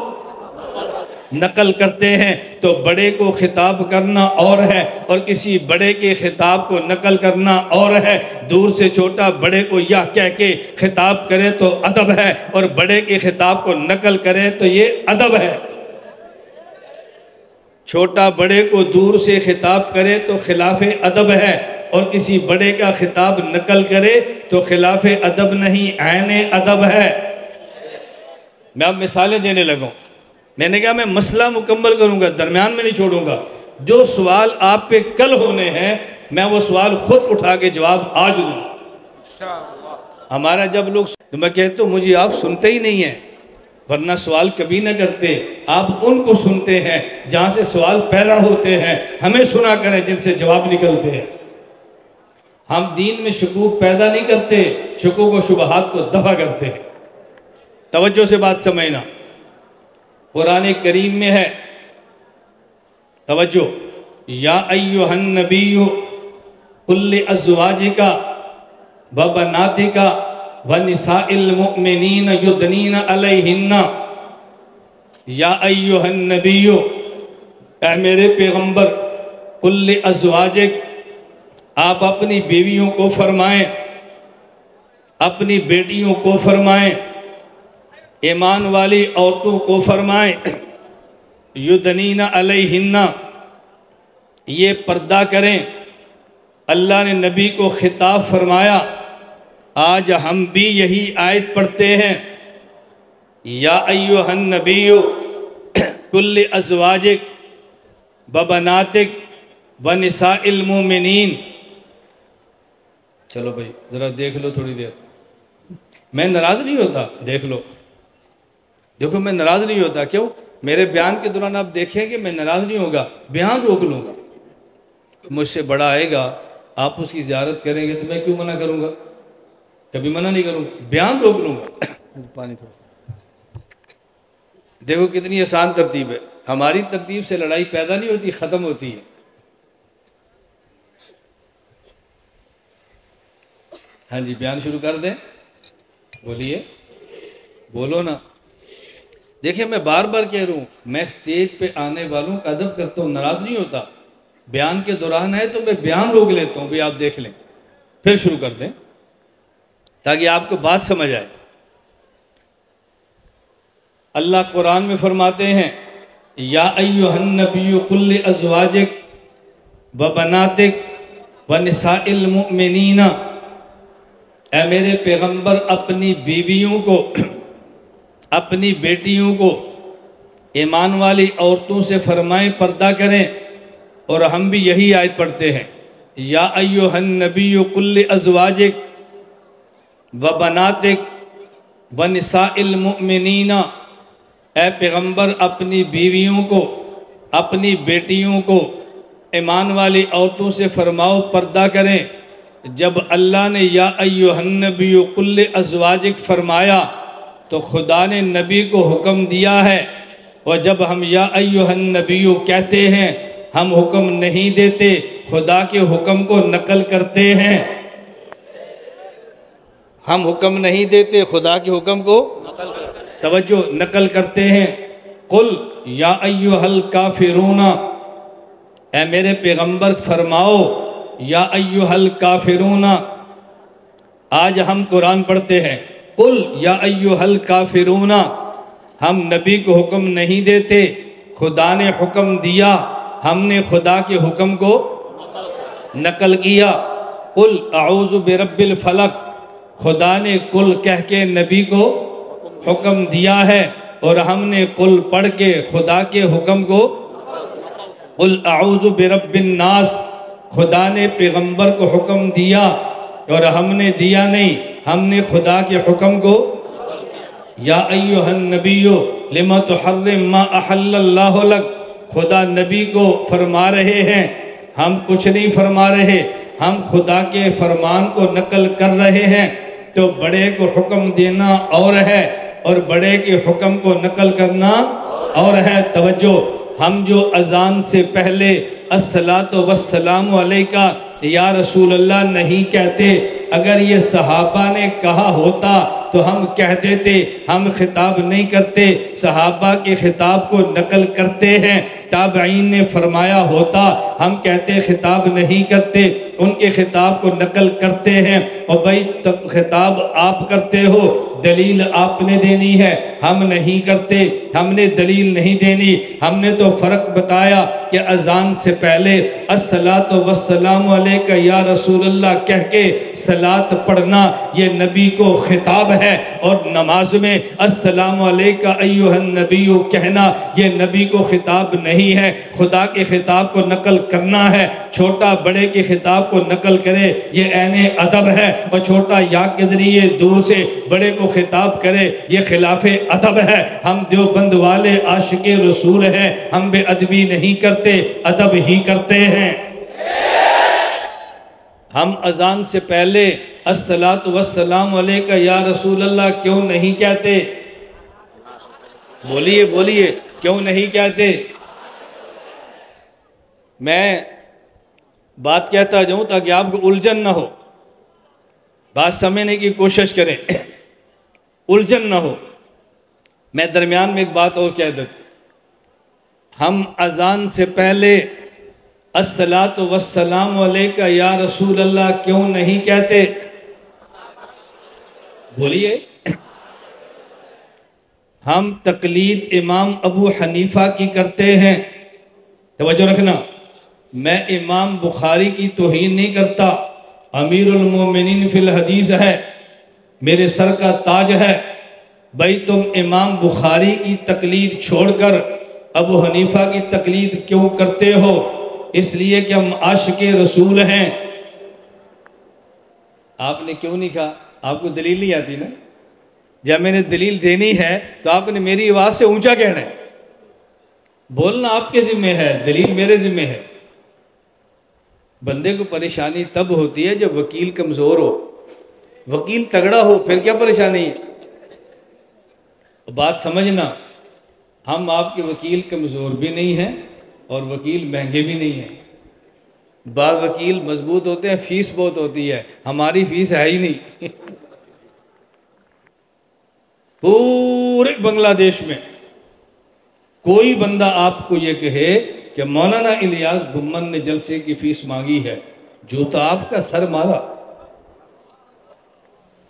Speaker 1: نقل کرتے ہیں۔ تو بڑے کو خطاب کرنا اور ہے، اور کسی بڑے کے خطاب کو نقل کرنا اور ہے۔ دور سے چھوٹا بڑے کو یہ کہہ کے خطاب کرے تو ادب ہے، اور بڑے کے خطاب کو نقل کرے تو یہ ادب ہے۔ چھوٹا بڑے کو دور سے خطاب کرے تو خلاف ادب ہے، اور کسی بڑے کا خطاب نقل کرے تو خلاف ادب نہیں، عین ادب ہے۔ میں اب مثالیں دینے لگوں۔ میں نے کہا میں مسئلہ مکمل کروں گا، درمیان میں نہیں چھوڑوں گا۔ جو سوال آپ پہ کل ہونے ہیں، میں وہ سوال خود اٹھا کے جواب آج دوں۔ ہمارا جب لوگ، میں کہتا ہوں مجھے آپ سنتے ہی نہیں ہیں، ورنہ سوال کبھی نہ کرتے۔ آپ ان کو سنتے ہیں جہاں سے سوال پیدا ہوتے ہیں، ہمیں سنا کریں جن سے جواب نکلتے ہیں۔ ہم دین میں شکوک پیدا نہیں کرتے، شکوک و شبہات کو دفع کرتے ہیں۔ توجہ سے بات سمجھنا، قرآن کریم میں ہے، توجہ، یا ایھا النبی قل لازواجک وبناتک ونساء المؤمنین یدنین علیہن۔ یا ایھا النبی، اے میرے پیغمبر، قل لازواجک، آپ اپنی بیویوں کو فرمائیں، اپنی بیٹیوں کو فرمائیں، ایمان والی عورتوں کو فرمائیں، یدنین علیہن، یہ پردہ کریں۔ اللہ نے نبی کو خطاب فرمایا، آج ہم بھی یہی آیت پڑھتے ہیں، یا ایھا النبی قل لازواجک وبناتک ونساء المؤمنین۔ چلو بھائی ذرا دیکھ لو تھوڑی دیر، میں ناراض نہیں ہوتا، دیکھ لو، دیکھو میں ناراض نہیں ہوتا۔ کیوں؟ میرے بیان کے دوران آپ دیکھیں کہ میں ناراض نہیں ہوگا، بیان روک لوں گا۔ مجھ سے بڑا آئے گا، آپ اس کی زیارت کریں گے تو میں کیوں منع کروں گا؟ کبھی منع نہیں کروں گا، بیان روک لوں گا۔ پانی تھوڑا، دیکھو کتنی آسان ترتیب ہے۔ ہماری ترتیب سے لڑائی پیدا نہیں ہوتی، ختم ہوتی ہے۔ ہاں جی، بیان شروع کر دیں، بولیے، بولو نا۔ دیکھیں میں بار بار کہہ رہا ہوں، میں سٹیج پہ آنے والوں کا ادب کرتا ہوں، ناراض نہیں ہوتا۔ بیان کے دوران ہے تو میں بیان روک لیتا ہوں، بھی آپ دیکھ لیں، پھر شروع کر دیں تاکہ آپ کو بات سمجھ آئے۔ اللہ قرآن میں فرماتے ہیں، یا ایھا النبی قل لازواجک وبناتک ونساء المؤمنین، اے میرے پیغمبر اپنی بیویوں کو، اپنی بیٹیوں کو، ایمان والی عورتوں سے فرمائیں پردہ کریں، اور ہم بھی یہی آیت پڑھتے ہیں، یا ایھا النبی قل لازواجک وبناتک ونساء المؤمنین، اے پیغمبر اپنی بیویوں کو، اپنی بیٹیوں کو، ایمان والی عورتوں سے فرماؤ پردہ کریں۔ جب اللہ نے یا ایھا النبی قل لازواجک فرمایا تو خدا نے نبی کو حکم دیا ہے، اور جب ہم یا ایھا النبی کہتے ہیں ہم حکم نہیں دیتے، خدا کے حکم کو نقل کرتے ہیں۔ ہم حکم نہیں دیتے، خدا کے حکم کو توجہ نقل کرتے ہیں۔ قل یا ایھا الکافرون، اے میرے پیغمبر فرماؤ یا ایھا الکافرون۔ آج ہم قرآن پڑھتے ہیں، قل یا ایھا الکافرون، ہم نبی کو حکم نہیں دیتے، خدا نے حکم دیا، ہم نے خدا کے حکم کو نقل کیا۔ قل اعوذ برب الفلق، خدا نے قل کہہ کے نبی کو حکم دیا ہے، اور ہم نے قل پڑھ کے خدا کے حکم کو قل اعوذ برب الناس، خدا نے پیغمبر کو حکم دیا اور ہم نے دیا نہیں، ہم نے خدا کے حکم کو یا ایھا النبی لما تحرم ما احل اللہ لک، خدا نبی کو فرما رہے ہیں، ہم کچھ نہیں فرما رہے، ہم خدا کے فرمان کو نقل کر رہے ہیں۔ تو بڑے کو حکم دینا اور ہے، اور بڑے کے حکم کو نقل کرنا اور ہے۔ توجہ، ہم جو اذان سے پہلے الصلاۃ والسلام علیکہ یا رسول اللہ نہیں کہتے، اگر یہ صحابہ نے کہا ہوتا تو ہم کہہ دیتے، ہم خطاب نہیں کرتے، صحابہ کے خطاب کو نقل کرتے ہیں۔ تابعین نے فرمایا ہوتا، ہم کہتے خطاب نہیں کرتے، ان کے خطاب کو نقل کرتے ہیں۔ اور بھائی خطاب آپ کرتے ہو، دلیل آپ نے دینی ہے، ہم نہیں کرتے، ہم نے دلیل نہیں دینی۔ ہم نے تو فرق بتایا کہ اذان سے پہلے الصلاۃ والسلام علیکہ یا رسول اللہ کہہ کے صلاۃ پڑھنا یہ نبی کو خطاب ہے، اور نماز میں السلام علیکہ ایھا النبی کہنا یہ نبی کو خطاب نہیں ہے، خدا کے خطاب کو نقل کرنا ہے۔ چھوٹا بڑے کے خطاب کو نقل کرے یہ عین ادب ہے، اور چھوٹا یا کے ذریعے دور سے بڑے کو خطاب کرے یہ خلاف ادب ہے۔ ہم دیوبند والے عاشق رسول ہیں، ہم بے ادبی نہیں کرتے، ادب ہی کرتے ہیں۔ ہم اذان سے پہلے الصلاۃ والسلام علیکہ یا رسول اللہ کیوں نہیں کہتے؟ بولیے بولیے، کیوں نہیں کہتے؟ میں بات کہتا جاؤں تاکہ آپ کو الجھن نہ ہو، بات سمجھنے کی کوشش کریں، الجھن نہ ہو۔ میں درمیان میں ایک بات اور کہہ دیتا ہوں، ہم اذان سے پہلے الصلاۃ والسلام علیکہ یا رسول اللہ کیوں نہیں کہتے؟ بولیے۔ ہم تقلید امام ابو حنیفہ کی کرتے ہیں، توجہ رکھنا، میں امام بخاری کی توہین نہیں کرتا، امیر المومنین فی الحدیث ہے، میرے سر کا تاج ہے۔ بھائی تم امام بخاری کی تقلید چھوڑ کر ابو حنیفہ کی تقلید کیوں کرتے ہو؟ اس لیے کہ ہم عاشق رسول ہیں۔ آپ نے کیوں نہیں کہا؟ آپ کو دلیل نہیں آتی نا؟ جب میں نے دلیل دینی ہے تو آپ نے میری آواز سے اونچا کہنا ہے، بولنا آپ کے ذمہ ہے، دلیل میرے ذمہ ہے۔ بندے کو پریشانی تب ہوتی ہے جب وکیل کمزور ہو، وکیل تگڑا ہو پھر کیا پریشانی ہے؟ بات سمجھنا، ہم آپ کے وکیل کمزور بھی نہیں ہیں اور وکیل مہنگے بھی نہیں ہیں۔ بعض وکیل مضبوط ہوتے ہیں، فیس بہت ہوتی ہے، ہماری فیس ہے ہی نہیں۔ پورے بنگلہ دیش میں کوئی بندہ آپ کو یہ کہے کہ مولانا الیاس گھمن نے جلسے کی فیس مانگی ہے، جوتا آپ کا سر مارا۔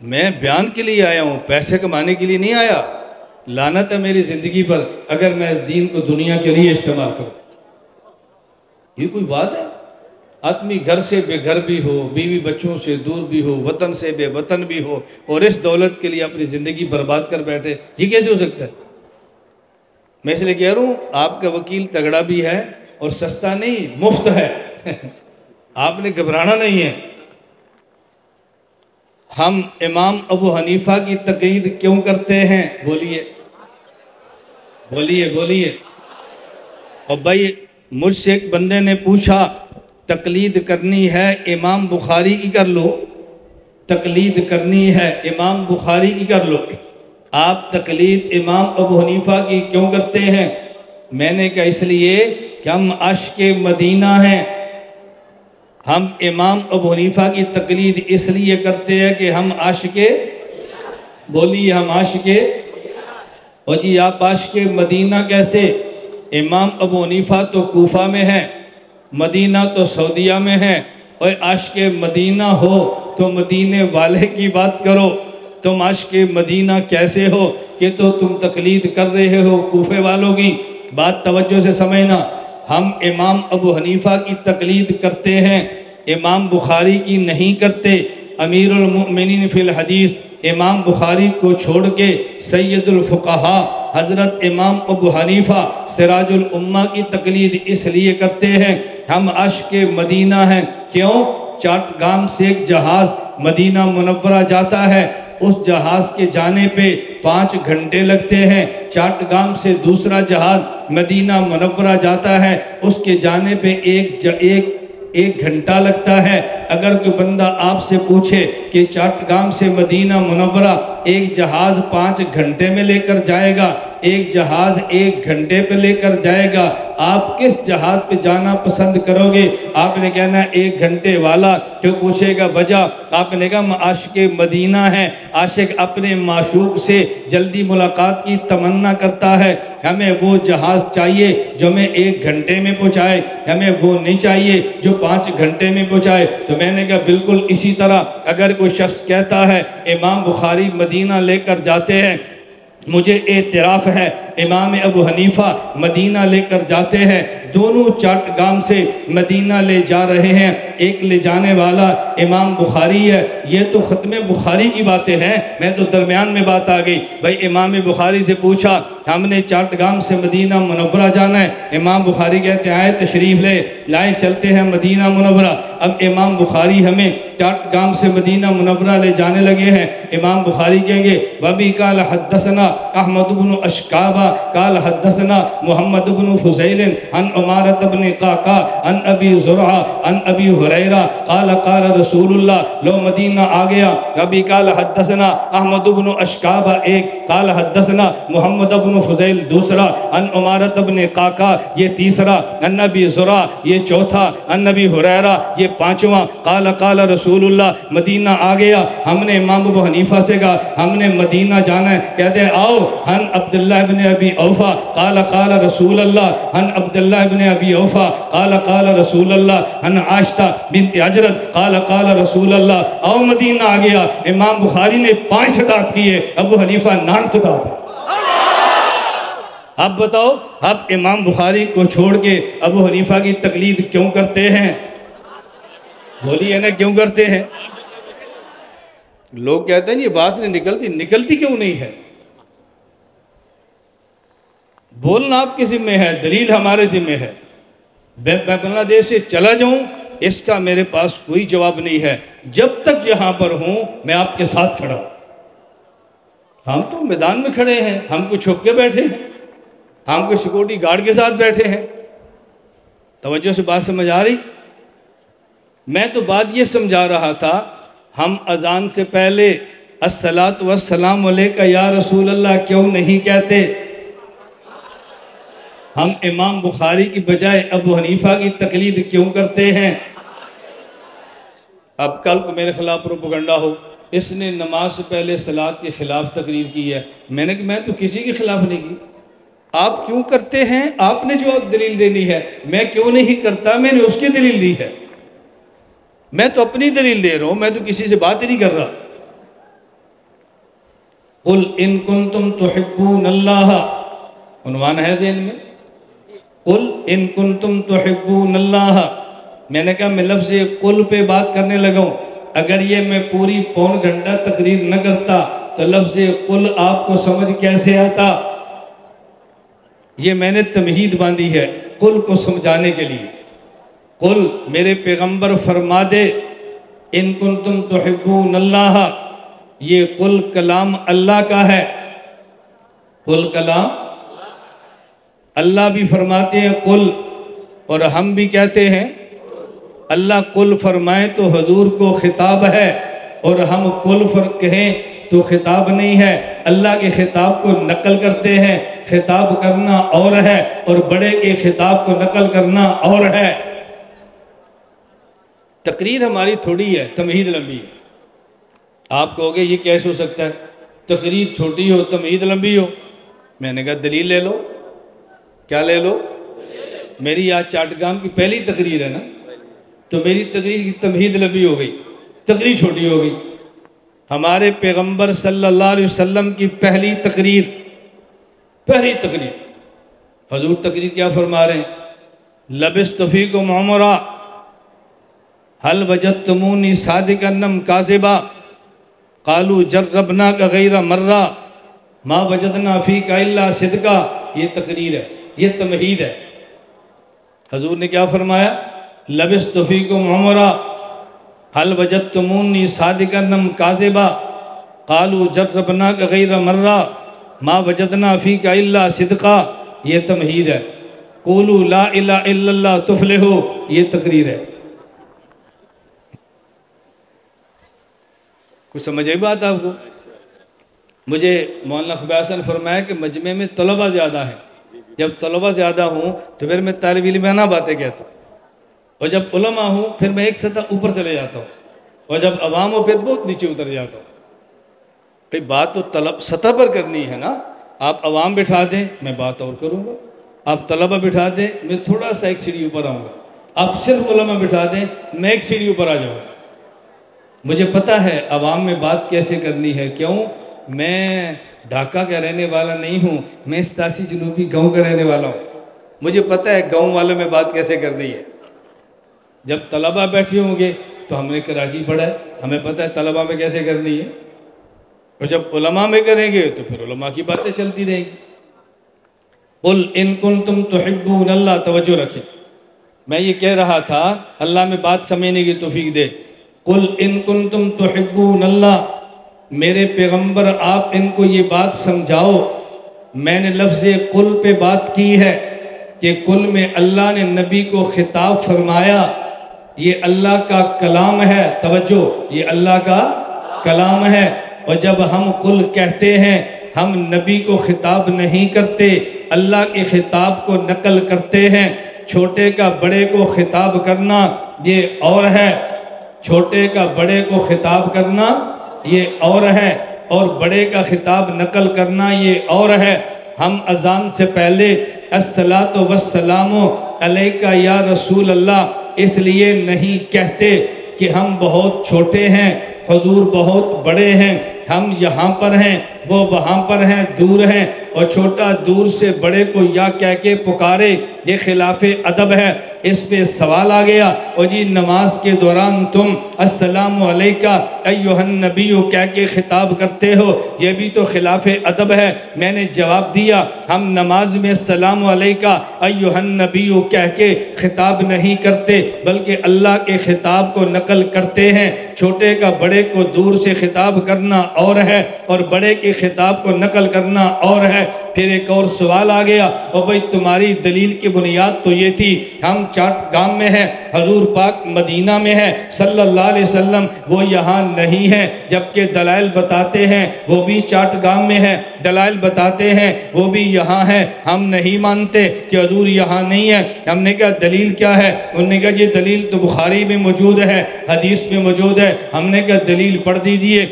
Speaker 1: میں بیان کے لیے آیا ہوں، پیسے کمانے کے لیے نہیں آیا۔ لعنت ہے میری زندگی پر اگر میں اس دین کو دنیا کے لیے استعمال کروں۔ یہ کوئی بات ہے؟ آدمی گھر سے بے گھر بھی ہو، بیوی بچوں سے دور بھی ہو، وطن سے بے وطن بھی ہو، اور اس دولت کے لیے اپنی زندگی برباد کر بیٹھے، یہ کیسے ہو سکتا ہے؟ میں اس لیے کہہ رہا ہوں آپ کا وکیل تگڑا بھی ہے اور سستا نہیں، مفت ہے آپ نے گھبرانا نہیں ہے۔ ہم امام ابو حنیفہ کی تقلید کیوں کرتے ہیں؟ بولیے بولیے بولیے۔ اور بھائی مجھ سے ایک بندے نے پوچھا تقلید کرنی ہے امام بخاری کی کر لو، تقلید کرنی ہے امام بخاری کی کر لو، آپ تقلید امام ابو حنیفہ کی کیوں کرتے ہیں؟ میں نے کہا اس لیے کہ ہم عاشق مدینہ ہیں۔ ہم امام ابو حنیفہ کی تقلید اس لیے کرتے ہیں کہ ہم عاشق، بولیے ہم عاشق، اور جی آپ عاشق مدینہ کیسے؟ امام ابو حنیفہ تو کوفہ میں ہے، مدینہ تو سعودیہ میں ہے، اور عاشق مدینہ ہو تو مدینے والے کی بات کرو، تم عاشق مدینہ کیسے ہو کہ تو تم تقلید کر رہے ہو کوفے والوں کی؟ بات توجہ سے سمجھنا، ہم امام ابو حنیفہ کی تقلید کرتے ہیں، امام بخاری کی نہیں کرتے۔ امیر المؤمنین فی الحدیث امام بخاری کو چھوڑ کے سید الفقہاء حضرت امام ابو حنیفہ سراج الامہ کی تقلید اس لیے کرتے ہیں، ہم عاشق مدینہ ہیں۔ کیوں؟ چاٹگام سے ایک جہاز مدینہ منورہ جاتا ہے، اس جہاز کے جانے پہ 5 گھنٹے لگتے ہیں، چاٹگام سے دوسرا جہاز مدینہ منورہ جاتا ہے، اس کے جانے پہ ایک گھنٹہ لگتا ہے۔ اگر کوئی بندہ آپ سے پوچھے کہ چاٹگام سے مدینہ منورہ ایک جہاز 5 گھنٹے میں لے کر جائے گا، ایک جہاز 1 گھنٹے پہ لے کر جائے گا، آپ کس جہاز پہ جانا پسند کرو گے؟ آپ نے کہنا 1 گھنٹے والا۔ کیوں پوچھے گا وجہ؟ آپ نے کہا عاشق مدینہ ہے، عاشق اپنے معشوق سے جلدی ملاقات کی تمنا کرتا ہے، ہمیں وہ جہاز چاہیے جو ہمیں 1 گھنٹے میں پہنچائے، ہمیں وہ نہیں چاہیے جو 5 گھنٹے میں پہنچائے۔ تو میں نے کہا بالکل اسی طرح اگر کوئی شخص کہتا ہے امام بخاری مدینہ لے کر جاتے ہیں، مجھے اعتراف ہے امام ابو حنیفہ مدینہ لے کر جاتے ہیں، دونوں چاٹگام سے مدینہ لے جا رہے ہیں، ایک لے جانے والا امام بخاری ہے۔ یہ تو ختم بخاری کی باتیں ہیں، میں تو درمیان میں بات آ گئی۔ بھائی امام بخاری سے پوچھا ہم نے چاٹگام سے مدینہ منورہ جانا ہے، امام بخاری کہتے ہیں آئے تشریف لائیں چلتے ہیں مدینہ منورہ۔ اب امام بخاری ہمیں چاٹگام سے مدینہ منورہ لے جانے لگے ہیں، امام بخاری کہیں گے وَبِي قَالَ حَدَّثَنَا احمد بن اشکابہ قال حدثنا محمد بن فضیل عن عمارة بن قعقاع عن ابی زرعہ عن ابی ہریرہ قال قال رسول اللہ۔ لو مدینہ آ گیا، ابھی قال حدثنا احمد بن اشکابہ ایک، قال حدثنا محمد بن فضیل دوسرا، عن عمارة بن قعقاع یہ تیسرا، عن ابی زرعہ یہ چوتھا، عن ابی ہریرہ یہ پانچواں، قال قال رسول اللہ۔ مدینہ آ گیا، ہم نے امام ابو حنیفہ سے کہا ہم نے مدینہ جانا ہے، کہتے ہیں آؤ۔ ہن عبداللہ ابن ابی اوفا قال قال رسول اللہ، ہن عبداللہ ابن ابی اوفا قال قال رسول اللہ، ہن عائشہ بنت حجرت قال قال رسول اللہ۔ آؤ مدینہ آ گیا، امام بخاری نے 5 سٹاپ کیے، ابو حنیفہ 9 سٹاپ۔ اب بتاؤ اب امام بخاری کو چھوڑ کے ابو حنیفہ کی تقلید کیوں کرتے ہیں؟ بولیے نا کیوں کرتے ہیں؟ لوگ کہتے ہیں یہ بات نہیں نکلتی کیوں نہیں ہے؟ بولنا آپ کے ذمہ ہے، دلیل ہمارے ذمہ ہے۔ میں بنگلہ دیش سے چلا جاؤں اس کا میرے پاس کوئی جواب نہیں ہے، جب تک یہاں پر ہوں میں آپ کے ساتھ کھڑا ہوں۔ ہم تو میدان میں کھڑے ہیں، ہم کو چھپ کے بیٹھے ہیں، ہم کو سیکورٹی گارڈ کے ساتھ بیٹھے ہیں۔ توجہ سے بات سمجھ آ رہی؟ میں تو بات یہ سمجھا رہا تھا، ہم اذان سے پہلے الصلاۃ والسلام علیک یا رسول اللہ کیوں نہیں کہتے؟ ہم امام بخاری کی بجائے ابو حنیفہ کی تقلید کیوں کرتے ہیں؟ اب کل کو میرے خلاف پروپیگنڈا ہو اس نے نماز سے پہلے صلاۃ کے خلاف تقریر کی ہے، میں نے کہا میں تو کسی کے خلاف نہیں کی۔ آپ کیوں کرتے ہیں؟ آپ نے جو دلیل دینی ہے، میں کیوں نہیں کرتا، میں نے اس کی دلیل دی ہے، میں تو اپنی دلیل دے رہا ہوں، میں تو کسی سے بات ہی نہیں کر رہا۔ قُلْ إِن كُنْتُمْ تُحِبُّونَ اللَّهَ، عنوان ہے ذہن میں، قُلْ إِن كُنْتُمْ تُحِبُّونَ اللَّهَ۔ میں نے کہا میں لفظ قُلْ پہ بات کرنے لگا ہوں، اگر یہ میں پوری 1.25 گھنٹہ تقریر نہ کرتا تو لفظ قُلْ آپ کو سمجھ کیسے آتا؟ یہ میں نے تمہید باندھی ہے قل کو سمجھانے کے لیے۔ قل میرے پیغمبر فرما دے ان کنتم تحبون اللہ، یہ قل کلام اللہ کا ہے۔ قل کلام اللہ بھی فرماتے ہیں قل، اور ہم بھی کہتے ہیں اللہ قل فرمائے تو حضور کو خطاب ہے، اور ہم قل کہیں تو خطاب نہیں ہے۔ اللہ کے خطاب کو نقل کرتے ہیں، خطاب کرنا اور ہے، اور بڑے کے خطاب کو نقل کرنا اور ہے۔ تقریر ہماری تھوڑی ہے، تمہید لمبی ہے۔ آپ کہو گے یہ کیسے ہو سکتا ہے، تقریر چھوٹی ہو تمہید لمبی ہو؟ میں نے کہا دلیل لے لو۔ کیا لے لو؟ میری آج چاٹگام کی پہلی تقریر ہے نا، تو میری تقریر کی تمہید لمبی ہو گئی، تقریر چھوٹی ہو گئی۔ ہمارے پیغمبر صلی اللہ علیہ وسلم کی پہلی تقریر حضور تقریر کیا فرما رہے ہیں؟ لبثت فیکم عمرا هل وجدتمونی صادقا ام کاذبا قالوا جربناک غیر مرہ ما وجدنا فیک الا صدقا۔ یہ تقریر ہے، یہ تمہید ہے۔ حضور نے کیا فرمایا؟ لبثت فیکم عمرا هل وجدتمونی صادقا ام کاذبا قالوا جربناک غیر مرہ ما وجدنا فیک الا صدقا۔ یہ تمہید ہے۔ قولوا لا الہ الا اللہ تفلحوا، یہ تقریر ہے۔ کچھ سمجھ آئی بات آپ کو؟ مجھے مولانا خبیب حسن فرمایا کہ مجمع میں طلبہ زیادہ ہیں، جب طلبہ زیادہ ہوں تو پھر میں طالب علمانہ باتیں کہتا ہوں، اور جب علماء ہوں پھر میں ایک سطح اوپر چلے جاتا ہوں، اور جب عوام ہو پھر بہت نیچے اتر جاتا ہوں۔ بھئی بات تو سطح پر کرنی ہے نا۔ آپ عوام بٹھا دیں میں بات اور کروں گا، آپ طلبہ بٹھا دیں میں تھوڑا سا ایک سیڑھی اوپر آؤں گا، آپ صرف علماء بٹھا دیں میں ایک سیڑھی اوپر آ جاؤں گا۔ مجھے پتہ ہے عوام میں بات کیسے کرنی ہے۔ کیوں؟ میں ڈھاکہ کا رہنے والا نہیں ہوں، میں 87 جنوبی گاؤں کا رہنے والا ہوں۔ مجھے پتہ ہے گاؤں والوں میں بات کیسے کرنی ہے۔ جب طلبہ بیٹھے ہوں گے تو ہم نے کراچی پڑھا ہے، ہمیں پتہ ہے طلبہ میں کیسے کرنی ہے، اور جب علماء میں کریں گے تو پھر علماء کی باتیں چلتی رہیں گی۔ قل ان کنتم تحبون اللہ، توجہ رکھیں، میں یہ کہہ رہا تھا اللہ میں بات سمجھنے کی توفیق دے۔ قل ان کنتم تحبون اللہ، میرے پیغمبر آپ ان کو یہ بات سمجھاؤ۔ میں نے لفظ قل پہ بات کی ہے کہ قل میں اللہ نے نبی کو خطاب فرمایا، یہ اللہ کا کلام ہے، توجہ، یہ اللہ کا کلام ہے۔ اور جب ہم قل کہتے ہیں ہم نبی کو خطاب نہیں کرتے، اللہ کے خطاب کو نقل کرتے ہیں۔ چھوٹے کا بڑے کو خطاب کرنا یہ اور ہے، چھوٹے کا بڑے کو خطاب کرنا یہ اور ہے، اور بڑے کا خطاب نقل کرنا یہ اور ہے۔ ہم اذان سے پہلے الصلاۃ والسلام علیکہ یا رسول اللہ اس لیے نہیں کہتے کہ ہم بہت چھوٹے ہیں، حضور بہت بڑے ہیں، ہم یہاں پر ہیں وہ وہاں پر ہیں، دور ہیں، اور چھوٹا دور سے بڑے کو یا کہہ کے پکارے، یہ خلاف ادب ہے۔ اس پہ سوال آ گیا، اور جی نماز کے دوران تم السلام علیکہ ایہا النبی کہہ کے خطاب کرتے ہو، یہ بھی تو خلاف ادب ہے۔ میں نے جواب دیا ہم نماز میں السلام علیکہ ایہا النبی کہہ کے خطاب نہیں کرتے، بلکہ اللہ کے خطاب کو نقل کرتے ہیں۔ چھوٹے کا بڑے کو دور سے خطاب کرنا اور ہے، اور بڑے کے خطاب کو نقل کرنا اور ہے۔ پھر ایک اور سوال آ گیا، اور بھئی تمہاری دلیل کی بنیاد تو یہ تھی ہم چاٹ گام میں ہیں، حضور پاک مدینہ میں ہے صلی اللہ علیہ وسلم، وہ یہاں نہیں ہے، جبکہ دلائل بتاتے ہیں وہ بھی چاٹ گام میں ہے، دلائل بتاتے ہیں وہ بھی یہاں ہے، ہم نہیں مانتے کہ حضور یہاں نہیں ہے۔ ہم نے کہا دلیل کیا ہے؟ انہوں نے کہا یہ دلیل تو بخاری میں موجود ہے، حدیث میں موجود ہے۔ ہم نے کہا دلیل پڑھ دیجئے۔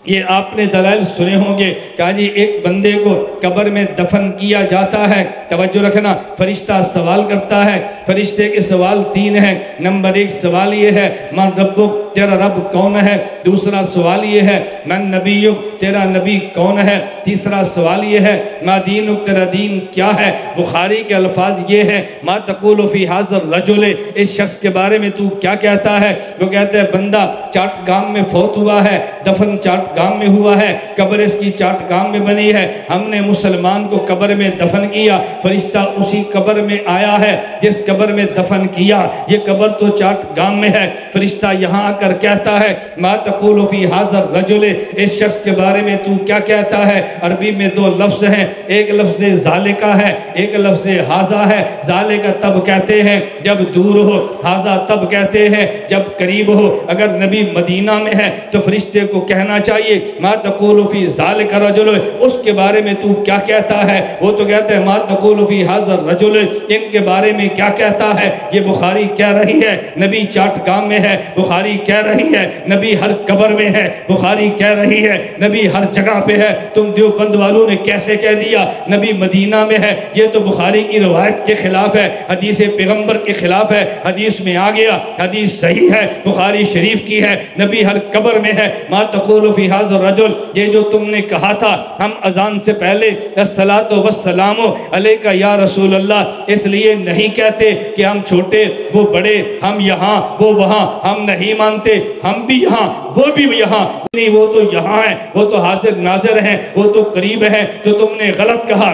Speaker 1: یہ آپ نے دلائل سنے ہوں گے، کہا جی ایک بندے کو قبر میں دفن کیا جاتا ہے، توجہ رکھنا، فرشتہ سوال کرتا ہے، فرشتے کے سوال 3 ہیں۔ نمبر 1 سوال یہ ہے من ربک، تیرا رب کون ہے؟ دوسرا سوال یہ ہے من نبیک، تیرا نبی کون ہے؟ تیسرا سوال یہ ہے ما دینک، تیرا دین کیا ہے؟ بخاری کے الفاظ یہ ہے ما تقول فی ھذا الرجل، اس شخص کے بارے میں تو کیا کہتا ہے؟ وہ کہتے ہیں بندہ چاٹ گام میں فوت ہوا ہے، دفن چاٹ گام میں ہوا ہے، قبر اس کی چاٹ گام میں بنی ہے، ہم نے مسلمان کو قبر میں دفن کیا، فرشتہ اسی قبر میں آیا ہے جس قبر میں دفن کیا، یہ قبر تو چاٹ گام میں ہے۔ فرشتہ یہاں آ کر کہتا ہے ما تقول فی ھذا الرجل، اس شخص کے بارے میں تو کیا کہتا ہے؟ عربی میں دو لفظ ہیں، ایک لفظ ذالکہ ہے، ایک لفظ ھذا ہے۔ ذالکہ تب کہتے ہیں جب دور ہو، ھذا تب کہتے ہیں جب قریب ہو۔ اگر نبی مدینہ میں ہے تو فرشتے کو کہنا چاہیے ما تقول فی ذالک الرجل، اس کے بارے میں تو کیا کہتا ہے؟ وہ تو کہتے ہیں ما تقول فی ھذا الرجل، ان کے بارے میں کیا کہتا ہے؟ یہ بخاری کہہ رہی ہے نبی چاٹ گام میں ہے، بخاری کہہ رہی ہے نبی ہر قبر میں ہے، بخاری کہہ رہی ہے نبی ہر جگہ پہ ہے۔ تم دیوبند والوں نے کیسے کہہ دیا نبی مدینہ میں ہے؟ یہ تو بخاری کی روایت کے خلاف ہے، حدیث پیغمبر کے خلاف ہے۔ حدیث میں آ گیا، حدیث صحیح ہے، بخاری شریف کی ہے، نبی ہر قبر میں ہے۔ ما تقول فی ھذا الرجل، یہ جو تم نے کہا تھا ہم اذان سے پہلے الصلاۃ والسلام علیکہ یا رسول اللہ، اس لیے نہیں کہتے کہ ہم چھوٹے وہ بڑے، ہم یہاں وہ وہاں، ہم نہیں مانتے، ہم بھی یہاں وہ بھی یہاں، نہیں وہ تو یہاں ہے، وہ تو حاضر ناظر ہیں، وہ تو قریب ہے، تو تم نے غلط کہا۔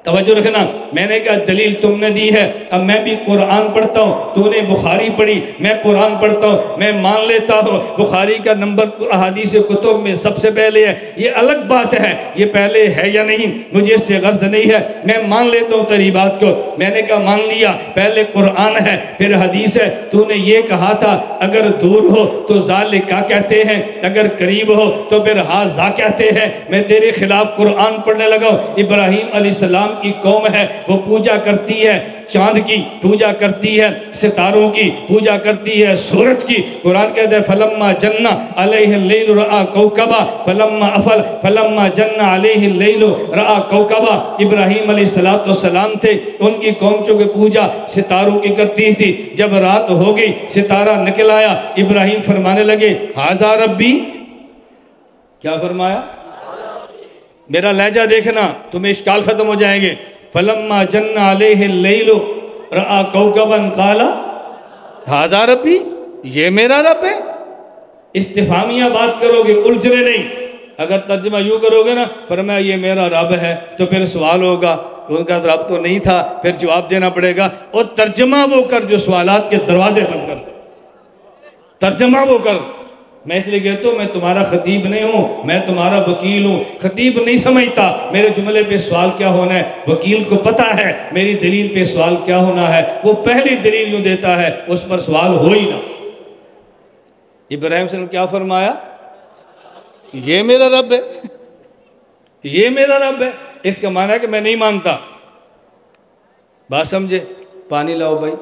Speaker 1: توجہ رکھنا، میں نے کہا دلیل تم نے دی ہے، اب میں بھی قرآن پڑھتا ہوں، تو نے بخاری پڑھی، میں قرآن پڑھتا ہوں، میں مان لیتا ہوں بخاری کا نمبر احادیث کتب میں سب سے پہلے ہے، یہ الگ بات ہے، یہ پہلے ہے یا نہیں مجھے اس سے غرض نہیں ہے، میں مان لیتا ہوں تیری بات کو۔ میں نے کہا مان لیا، پہلے قرآن ہے پھر حدیث ہے، تو نے یہ کہا تھا اگر دور ہو تو ذالکہ کہتے ہیں، اگر قریب ہو تو پھر ھذا کہتے ہیں۔ میں تیرے خلاف قرآن پڑھنے لگا ہوں۔ ابراہیم علیہ السلام کی قوم ہے، وہ پوجا کرتی ہے چاند کی، پوجا کرتی ہے ستاروں کی، پوجا کرتی ہے سورج کی۔ قرآن کہتا ہے فلما جن علیہ اللیل رأى کوکبا فلما افل فلما جن علیہ اللیل رأى کوکبا۔ ابراہیم علیہ السلام تھے، ان کی قوم چونکہ پوجا ستاروں کی کرتی تھی، جب رات ہو گئی ستارہ نکل آیا، ابراہیم فرمانے لگے ھذا ربی، کیا فرمایا؟ میرا لہجہ دیکھنا تمہیں اشکال ختم ہو جائیں گے۔ فلما جن علیہ اللیل رأى کوکبا قال ھذا ربی، یہ میرا رب ہے۔ استفہامیہ بات کرو گے، الجھنے نہیں۔ اگر ترجمہ یوں کرو گے نا فرمایا یہ میرا رب ہے، تو پھر سوال ہوگا، ان کا رب تو نہیں تھا، پھر جواب دینا پڑے گا۔ اور ترجمہ وہ کر جو سوالات کے دروازے بند کر دے، ترجمہ وہ کر۔ میں اس لیے کہتا ہوں میں تمہارا خطیب نہیں ہوں، میں تمہارا وکیل ہوں۔ خطیب نہیں سمجھتا میرے جملے پہ سوال کیا ہونا ہے، وکیل کو پتا ہے میری دلیل پہ سوال کیا ہونا ہے، وہ پہلی دلیل جو دیتا ہے اس پر سوال ہو ہی نہ۔ ابراہیم نے کیا فرمایا؟ یہ میرا رب ہے، یہ میرا رب ہے۔ اس کا معنی ہے کہ میں نہیں مانتا۔ بات سمجھے؟ پانی لاؤ بھائی۔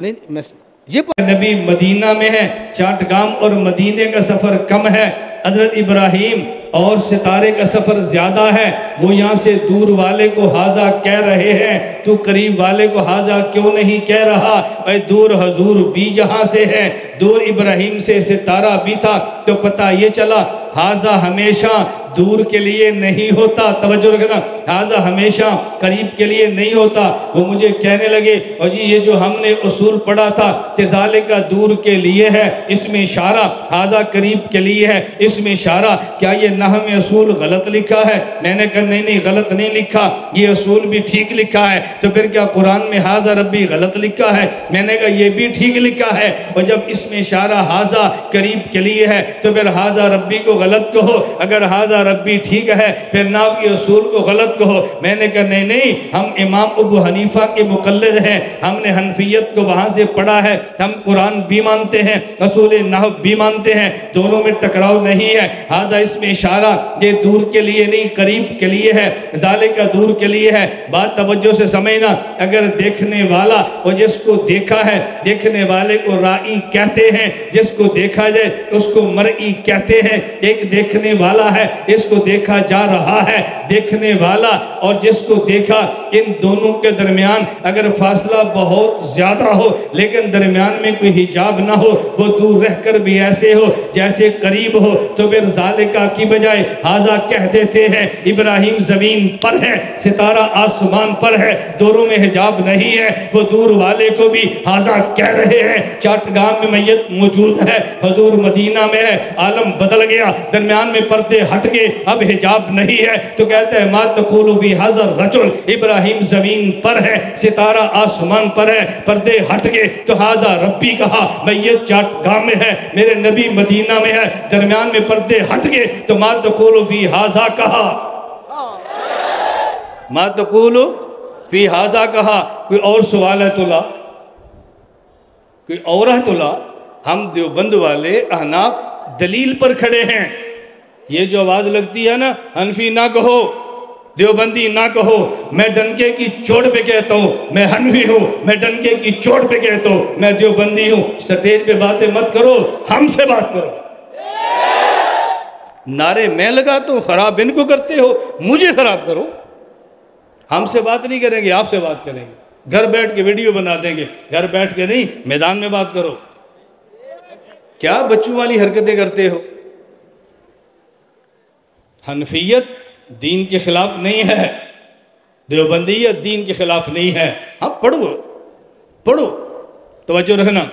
Speaker 1: نہیں میں یہ نبی مدینہ میں ہے، چاٹ گام اور مدینے کا سفر کم ہے، حضرت ابراہیم اور ستارے کا سفر زیادہ ہے۔ وہ یہاں سے دور والے کو ھذا کہہ رہے ہیں، تو قریب والے کو ھذا کیوں نہیں کہہ رہا؟ اے دور حضور بھی یہاں سے ہے، دور ابراہیم سے ستارہ بھی تھا، تو پتہ یہ چلا ھذا ہمیشہ دور کے لیے نہیں ہوتا۔ توجہ رکھنا، ھذا ہمیشہ قریب کے لیے نہیں ہوتا۔ وہ مجھے کہنے لگے اور جی یہ جو ہم نے اصول پڑھا تھا کہ ذالکہ دور کے لیے ہے، اس میں اشارہ، ھذا قریب کے لیے ہے اس میں اشارہ، کیا یہ نحو میں اصول غلط لکھا ہے؟ میں نے کہا نہیں غلط نہیں لکھا، یہ اصول بھی ٹھیک لکھا ہے۔ تو پھر کیا قرآن میں ھذا ربی غلط لکھا ہے؟ میں نے کہا یہ بھی ٹھیک لکھا ہے، اور جب اس میں اشارہ ھذا قریب کے لیے ہے تو پھر ھذا ربی کو غلط کہو، اگر ھذا ربی ٹھیک ہے پھر نحو کے اصول کو غلط کہو۔ میں نے کہا نہیں ہم امام ابو حنیفہ کے مقلد ہیں، ہم نے حنفیت کو وہاں سے پڑھا ہے، ہم قرآن بھی مانتے ہیں، اصول نحو بھی مانتے ہیں، دونوں میں ٹکراؤ نہیں ہے۔ ھذا اس میں اشارہ یہ دور کے لیے نہیں قریب کے لیے ہے، ذالکہ دور کے لیے ہے۔ بات توجہ سے سمجھنا، اگر دیکھنے والا اور جس کو دیکھا ہے، دیکھنے والے کو رائی کہتے کہتے ہیں، جس کو دیکھا جائے اس کو مرئی کہتے ہیں، ایک دیکھنے والا ہے، اس کو دیکھا جا رہا ہے، دیکھنے والا اور جس کو دیکھا، ان دونوں کے درمیان اگر فاصلہ بہت زیادہ ہو لیکن درمیان میں کوئی حجاب نہ ہو، وہ دور رہ کر بھی ایسے ہو جیسے قریب ہو، تو پھر ذالکہ کی بجائے ہاذا کہہ دیتے ہیں۔ ابراہیم زمین پر ہے، ستارہ آسمان پر ہے، دونوں میں حجاب نہیں ہے، وہ دور والے کو بھی ہاذا کہہ رہے ہیں۔ چاٹگام میں میت موجود ہے، حضور مدینہ میں ہے، عالم بدل گیا، درمیان میں پردے ہٹ گئے، اب حجاب نہیں ہے، تو کہتے ہیں ما تقول فی ھذا الرجل، ابراہیم زمین پر ہے، ستارہ آسمان پر ہے، پردے ہٹ گئے تو ھذا ربی کہا، میت چاٹگام میں ہے، میرے نبی مدینہ میں ہے، درمیان میں پردے ہٹ گئے تو ما تقول فی ھذا کہا، ما تقول فی ھذا کہا۔ کوئی اور سوال ہے تو لا، کوئی اور ہے تو لا۔ ہم دیوبند والے احناف دلیل پر کھڑے ہیں۔ یہ جو آواز لگتی ہے نا، حنفی نہ کہو، دیوبندی نہ کہو، میں ڈنکے کی چوٹ پہ کہتا ہوں میں حنفی ہوں، میں ڈنکے کی چوٹ پہ کہتا ہوں میں دیوبندی ہوں۔ سٹیج پہ باتیں مت کرو، ہم سے بات کرو۔ نعرے میں لگاتا ہوں، خراب ان کو کرتے ہو، مجھے خراب کرو۔ ہم سے بات نہیں کریں گے، آپ سے بات کریں گے، گھر بیٹھ کے ویڈیو بنا دیں گے، گھر بیٹھ کے نہیں، میدان میں بات کرو۔ کیا بچوں والی حرکتیں کرتے ہو؟ حنفیت دین کے خلاف نہیں ہے، دیوبندیت دین کے خلاف نہیں ہے۔ ہاں پڑھو پڑھو، توجہ رکھنا۔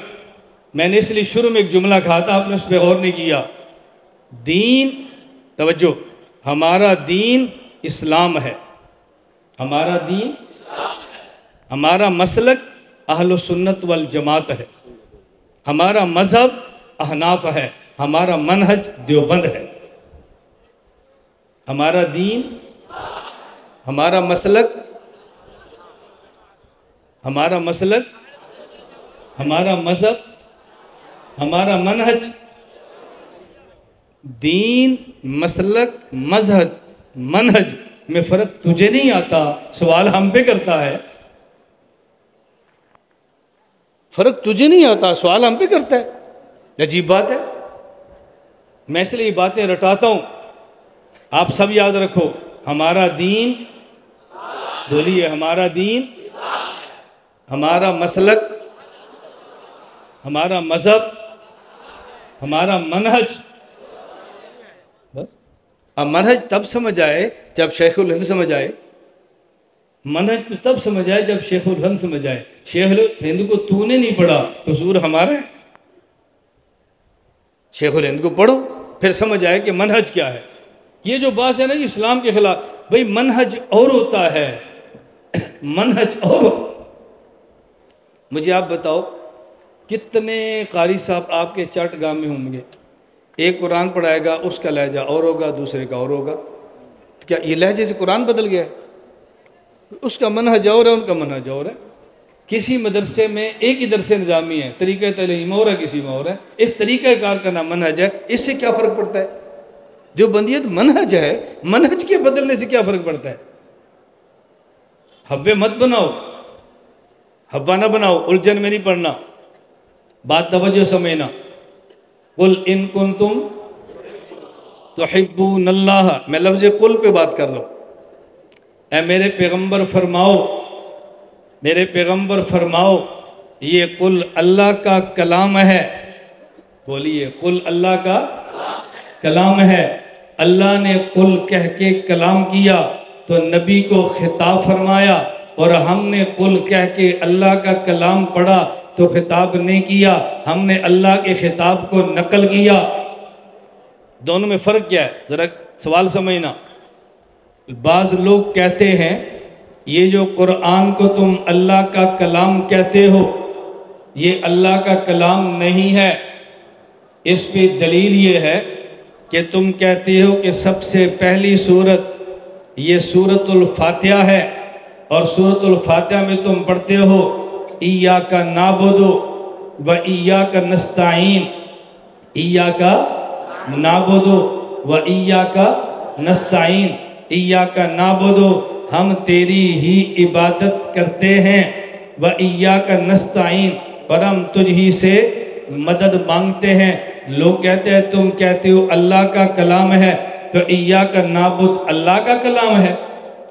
Speaker 1: میں نے اس لیے شروع میں ایک جملہ کہا تھا، آپ نے اس پہ غور نہیں کیا۔ دین، توجہ، ہمارا دین اسلام ہے، ہمارا دین، ہمارا مسلک اہل سنت والجماعت ہے، ہمارا مذہب احناف ہے، ہمارا منہج دیوبند ہے۔ ہمارا دین، ہمارا مسلک، ہمارا مسلک، ہمارا مذہب، ہمارا منہج، دین، مسلک، مذہب، منہج میں فرق تجھے نہیں آتا، سوال ہم پہ کرتا ہے۔ فرق تجھے نہیں آتا، سوال ہم پہ کرتا ہے۔ عجیب بات ہے۔ میں اس لیے باتیں رٹاتا ہوں، آپ سب یاد رکھو۔ ہمارا دین، بولیے، ہمارا دین، ہمارا مسلک، ہمارا مذہب، ہمارا منہج۔ اب منہج تب سمجھ آئے جب شیخ الہند سمجھ آئے، منہج تب سمجھ آئے جب شیخ الہند سمجھ آئے۔ شیخ الہند کو تو نے نہیں پڑھا، قصور ہمارا ہے۔ شیخ الہند کو پڑھو، پھر سمجھ آئے کہ منہج کیا ہے۔ یہ جو بات ہے نا اسلام کے خلاف، بھئی منہج اور ہوتا ہے، منہج اور۔ مجھے آپ بتاؤ کتنے قاری صاحب آپ کے چاٹگام میں ہوں گے؟ ایک قرآن پڑھائے گا، اس کا لہجہ اور ہوگا، دوسرے کا اور ہوگا۔ کیا یہ لہجے سے قرآن بدل گیا ہے؟ اس کا منہج اور ہے، ان کا منہج اور ہے۔ کسی مدرسے میں ایک ہی درس نظامی ہے، طریقہ تعلیم اور ہے، کسی میں اور ہے۔ اس طریقہ کار کا نام منہج ہے، اس سے کیا فرق پڑتا ہے؟ جو بندیت منہج ہے، منہج کے بدلنے سے کیا فرق پڑتا ہے؟ حبے مت بناؤ، حبہ نہ بناؤ، الجھن میں نہیں پڑھنا۔ بات توجہ سمجھنا۔ قل ان کنتم تحبون اللہ، میں لفظ قل پہ بات کر رہا ہوں۔ اے میرے پیغمبر فرماؤ، میرے پیغمبر فرماؤ، یہ قل اللہ کا کلام ہے۔ بولیے، قل اللہ کا کلام ہے۔ اللہ نے قل کہہ کے کلام کیا تو نبی کو خطاب فرمایا، اور ہم نے قل کہہ کے اللہ کا کلام پڑھا تو خطاب نہیں کیا، ہم نے اللہ کے خطاب کو نقل کیا۔ دونوں میں فرق کیا ہے؟ ذرا سوال سمجھنا۔ بعض لوگ کہتے ہیں یہ جو قرآن کو تم اللہ کا کلام کہتے ہو، یہ اللہ کا کلام نہیں ہے۔ اس پہ دلیل یہ ہے کہ تم کہتے ہو کہ سب سے پہلی سورت یہ سورۃ الفاتحہ ہے، اور سورۃ الفاتحہ میں تم پڑھتے ہو ایاک نعبد و ایاک نستعین، ایاک نعبد و ایاک نستعین، ایاک نعبد ہم تیری ہی عبادت کرتے ہیں، و ایاک نستعین اور ہم تجھ ہی سے مدد مانگتے ہیں۔ لوگ کہتے ہیں تم کہتے ہو اللہ کا کلام ہے، تو ایاک نعبد اللہ کا کلام ہے،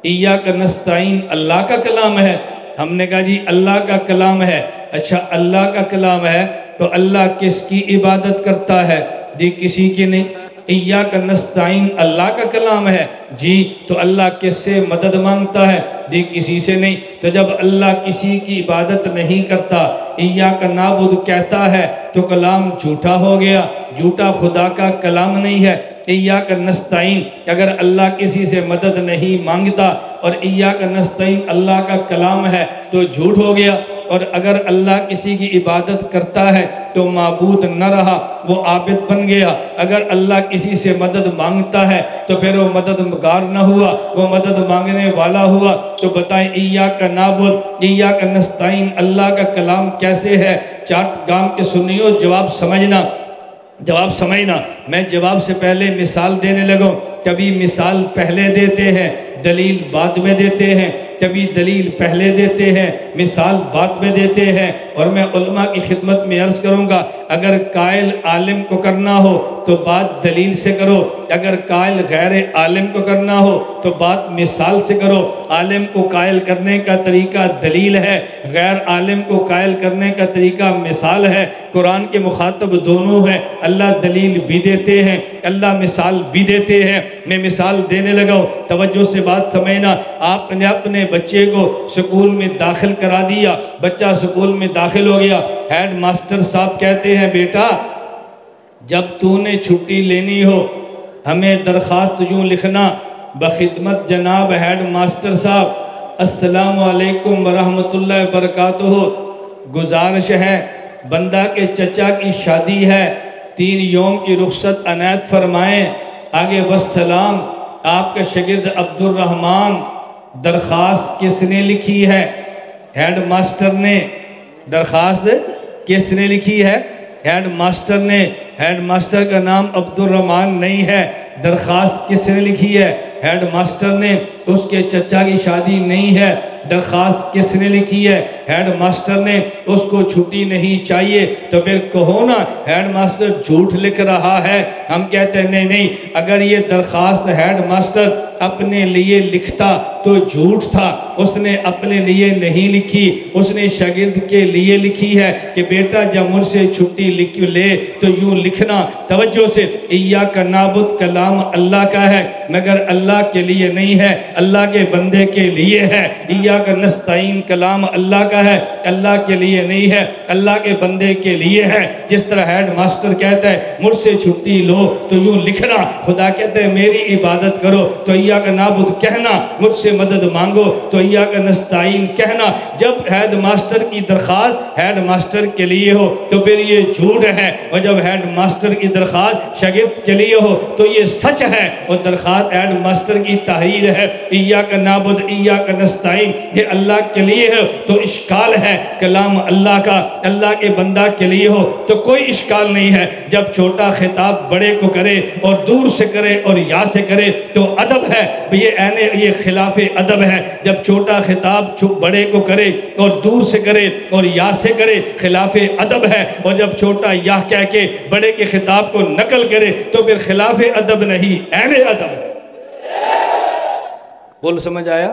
Speaker 1: ایاک نستعین اللہ کا کلام ہے۔ ہم نے کہا جی اللہ کا کلام ہے۔ اچھا اللہ کا کلام ہے تو اللہ کس کی عبادت کرتا ہے؟ جی کسی کی نہیں۔ ایاک نستعین اللہ کا کلام ہے، جی تو اللہ کس سے مدد مانگتا ہے؟ جی کسی سے نہیں۔ تو جب اللہ کسی کی عبادت نہیں کرتا، ایاک نعبد کہتا ہے تو کلام جھوٹا ہو گیا، جھوٹا خدا کا کلام نہیں ہے۔ ایاک نستعین اگر اللہ کسی سے مدد نہیں مانگتا اور ایاک نستعین اللہ کا کلام ہے تو جھوٹ ہو گیا۔ اور اگر اللہ کسی کی عبادت کرتا ہے تو معبود نہ رہا، وہ عابد بن گیا۔ اگر اللہ کسی سے مدد مانگتا ہے تو پھر وہ مددگار نہ ہوا، وہ مدد مانگنے والا ہوا۔ تو بتائیں ایاک نعبد ایاک نستعین اللہ کا کلام کیسے ہے؟ چاٹ گام کے سنیو، جواب سمجھنا۔ میں جواب سے پہلے مثال دینے لگوں۔ کبھی مثال پہلے دیتے ہیں، دلیل بعد میں دیتے ہیں، کبھی دلیل پہلے دیتے ہیں، مثال بعد میں دیتے ہیں۔ اور میں علماء کی خدمت میں عرض کروں گا، اگر قائل عالم کو کرنا ہو تو بات دلیل سے کرو، اگر قائل غیر عالم کو کرنا ہو تو بات مثال سے کرو۔ عالم کو قائل کرنے کا طریقہ دلیل ہے، غیر عالم کو قائل کرنے کا طریقہ مثال ہے۔ قرآن کے مخاطب دونوں ہیں، اللہ دلیل بھی دیتے ہیں، اللہ مثال بھی دیتے ہیں۔ میں مثال دینے لگا ہوں، توجہ سے بات سمجھنا۔ آپ نے اپنے بچے کو سکول میں داخل کرا دیا، بچہ سکول میں داخل ہو گیا، ہیڈ ماسٹر صاحب کہتے ہیں بیٹا جب تو نے چھٹی لینی ہو ہمیں درخواست یوں لکھنا، بخدمت جناب ہیڈ ماسٹر صاحب السلام علیکم ورحمۃ اللہ وبرکاتہ، گزارش ہے بندہ کے چچا کی شادی ہے، 3 یوم کی رخصت عنایت فرمائیں۔ آگے والسلام، آپ کا شاگرد عبد الرحمن، درخواست کس نے لکھی ہے؟ ہیڈ ماسٹر نے۔ درخواست کس نے لکھی ہے؟ ہیڈ ماسٹر نے۔ ہیڈ ماسٹر کا نام عبد الرحمن نہیں ہے۔ درخواست کس نے لکھی ہے؟ ہیڈ ماسٹر نے۔ اس کے چچا کی شادی نہیں ہے، درخواست کس نے لکھی ہے؟ ہیڈ ماسٹر نے۔ اس کو چھٹی نہیں چاہیے، تو پھر کہو نا ہیڈ ماسٹر جھوٹ لکھ رہا ہے۔ ہم کہتے ہیں نہیں، اگر یہ درخواست ہیڈ ماسٹر اپنے لیے لکھتا تو جھوٹ تھا، اس نے اپنے لیے نہیں لکھی، اس نے شاگرد کے لیے لکھی ہے کہ بیٹا جب مجھ سے چھٹی لے تو یوں لکھنا۔ توجہ سے، ایاک نعبد کلام اللہ کا ہے مگر اللہ کے لیے نہیں ہے، اللہ کے بندے کے لیے ہے۔ ایاک نستعین کلام اللہ کا ہے، اللہ کے لیے نہیں ہے، اللہ کے بندے کے لیے ہے۔ جس طرح ہیڈ ماسٹر کہتا ہے مجھ سے چھٹی لو تو یوں لکھنا، خدا کہتا ہے میری عبادت کرو تو ایاک نعبد کہنا، مجھ سے مدد مانگو تو ایاک نستعین کہنا۔ جب ہیڈ ماسٹر کی درخواست ہیڈ ماسٹر کے لیے ہو تو پھر یہ جھوٹ ہے، اور جب ہیڈ ماسٹر کی درخواست شاگرد کے لیے ہو تو یہ سچ ہے، اور درخواست ہیڈ ماسٹر کی تحریر ہے۔ ایاک نعبد ایاک نستعین یہ اللہ کے لیے ہے تو اشکال ہے، کلام اللہ کا اللہ کے بندہ کے لیے ہو تو کوئی اشکال نہیں ہے۔ جب چھوٹا خطاب بڑے کو کرے اور دور سے کرے اور یا سے کرے تو ادب ہے، یہ خلاف ادب ہے۔ جب چھوٹا خطاب بڑے کو کرے اور دور سے کرے اور یا سے کرے خلاف ادب ہے، اور جب چھوٹا یا کہہ کے بڑے کے خطاب کو نقل کرے تو پھر خلاف ادب نہیں، عین ادب ہے۔ قل سمجھ آیا؟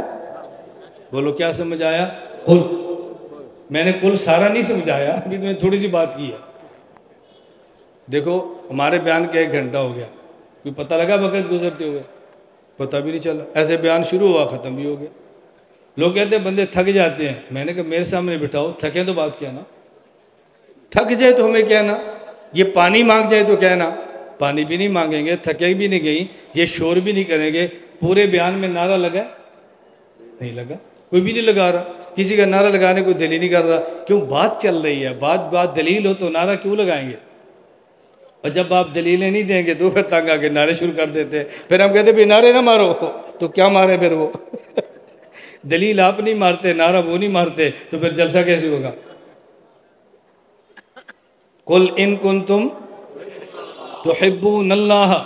Speaker 1: بولو کیا سمجھ آیا؟ قل۔ میں نے قل سارا نہیں سمجھایا، ابھی تو میں تھوڑی سی بات کی ہے۔ دیکھو ہمارے بیان کا 1 گھنٹہ ہو گیا، کوئی پتہ لگا وقت گزرتے ہوئے؟ پتہ بھی نہیں چلا، ایسے بیان شروع ہوا ختم بھی ہو گیا۔ لوگ کہتے ہیں بندے تھک جاتے ہیں، میں نے کہا میرے سامنے بٹھاؤ، تھکیں تو بات کیا نا، تھک جائے تو ہمیں کہنا، یہ پانی مانگ جائے تو کہنا، پانی بھی نہیں مانگیں گے، تھکے بھی نہیں گئی، یہ شور بھی نہیں کریں گے۔ پورے بیان میں نعرہ لگا نہیں لگا، کوئی بھی نہیں لگا رہا، کسی کا نعرہ لگانے کو دل ہی نہیں کر رہا۔ کیوں؟ بات چل رہی ہے، بات دلیل ہو تو نعرہ کیوں لگائیں گے؟ اور جب آپ دلیلیں نہیں دیں گے تو پھر تنگ آ کے نعرے شروع کر دیتے ہیں، پھر ہم کہتے ہیں پھر نعرے نہ مارو، تو کیا مارے پھر وہ؟ دلیل آپ نہیں مارتے، نعرہ وہ نہیں مارتے، تو پھر جلسہ کیسے ہوگا؟ قل ان کنتم تحبون اللہ۔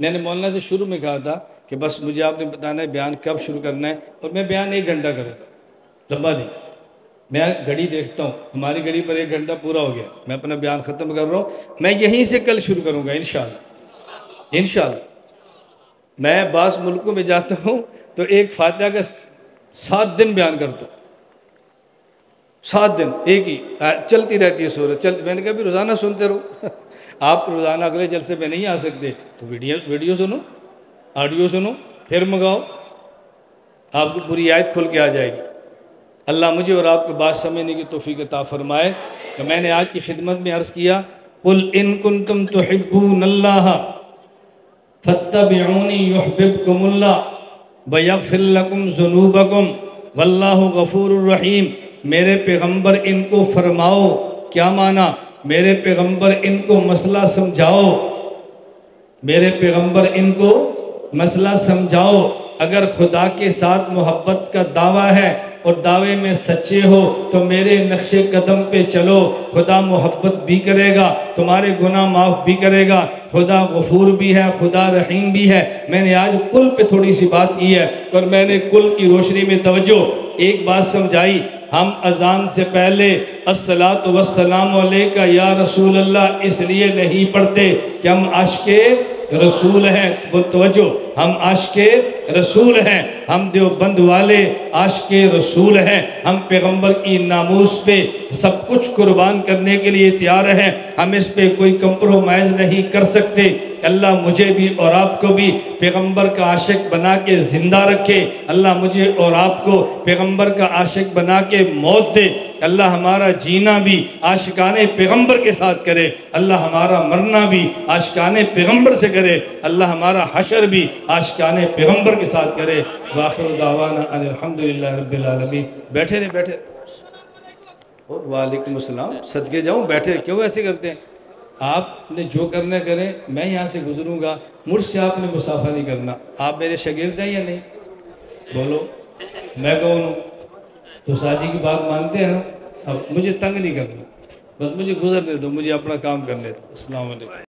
Speaker 1: میں نے مولانا سے شروع میں کہا تھا کہ بس مجھے آپ نے بتانا ہے بیان کب شروع کرنا ہے، اور میں بیان 1 گھنٹہ کروں، لمبا نہیں۔ میں گھڑی دیکھتا ہوں، ہماری گھڑی پر 1 گھنٹہ پورا ہو گیا، میں اپنا بیان ختم کر رہا ہوں، میں یہیں سے کل شروع کروں گا انشاءاللہ انشاءاللہ۔ میں بعض ملکوں میں جاتا ہوں تو ایک فاتحہ کا 7 دن بیان کرتا ہوں، 7 دن ایک ہی چلتی رہتی ہے سورت چلتی۔ میں نے کہا بھی روزانہ سنتے رہو آپ روزانہ اگلے جلسے پہ نہیں آ سکتے تو ویڈیو سنو، آڈیو سنو، پھر منگاؤ، آپ کو پوری آیت کھل کے آ جائے گی۔ اللہ مجھے اور آپ کو بات سمجھنے کی توفیق عطا فرمائے۔ تو میں نے آج کی خدمت میں عرض کیا قُلْ إِن كُنتُمْ تُحِبُّونَ اللَّهَ فَاتَّبِعُونِي يُحْبِبْكُمُ اللَّهُ وَيَغْفِرْ لَكُمْ ذُنُوبَكُمْ وَاللَّهُ غَفُورٌ رَحِيمٌ۔ میرے پیغمبر ان کو فرماؤ، کیا معنی؟ میرے پیغمبر ان کو مسئلہ سمجھاؤ، میرے پیغمبر ان کو مسئلہ سمجھاؤ۔ اگر خدا کے ساتھ محبت کا دعویٰ ہے اور دعوے میں سچے ہو تو میرے نقش قدم پہ چلو، خدا محبت بھی کرے گا، تمہارے گناہ معاف بھی کرے گا، خدا غفور بھی ہے، خدا رحیم بھی ہے۔ میں نے آج کل پہ تھوڑی سی بات کی ہے اور میں نے کل کی روشنی میں توجہ ایک بات سمجھائی۔ ہم اذان سے پہلے الصلاۃ والسلام علیکہ یا رسول اللہ اس لیے نہیں پڑھتے کہ ہم عاشق رسول ہیں، توجہ، ہم عاشق رسول ہیں، ہم دیوبند والے عاشق رسول ہیں، ہم پیغمبر کی ناموس پہ سب کچھ قربان کرنے کے لیے تیار ہیں، ہم اس پہ کوئی کمپرومائز نہیں کر سکتے۔ اللہ مجھے بھی اور آپ کو بھی پیغمبر کا عاشق بنا کے زندہ رکھے، اللہ مجھے اور آپ کو پیغمبر کا عاشق بنا کے موت دے، اللہ ہمارا جینا بھی عاشقان پیغمبر کے ساتھ کرے، اللہ ہمارا مرنا بھی عاشقان پیغمبر سے کرے، اللہ ہمارا حشر بھی عاشقان پیغمبر کے ساتھ کرے۔ وآخر دعوانا ان الحمدللہ رب العالمین۔ بیٹھے نہیں بیٹھے، وعلیکم السلام، صدقے جاؤں، بیٹھے کیوں ایسے کرتے ہیں؟ آپ نے جو کرنا کریں، میں یہاں سے گزروں گا، مجھ سے آپ نے مصافحہ نہیں کرنا۔ آپ میرے شاگرد ہیں یا نہیں؟ بولو، میں کون ہوں؟ تو ساجی کی بات مانتے ہیں نا؟ اب مجھے تنگ نہیں کرنا، بس مجھے گزرنے دو، مجھے اپنا کام کرنے دو۔ السلام علیکم۔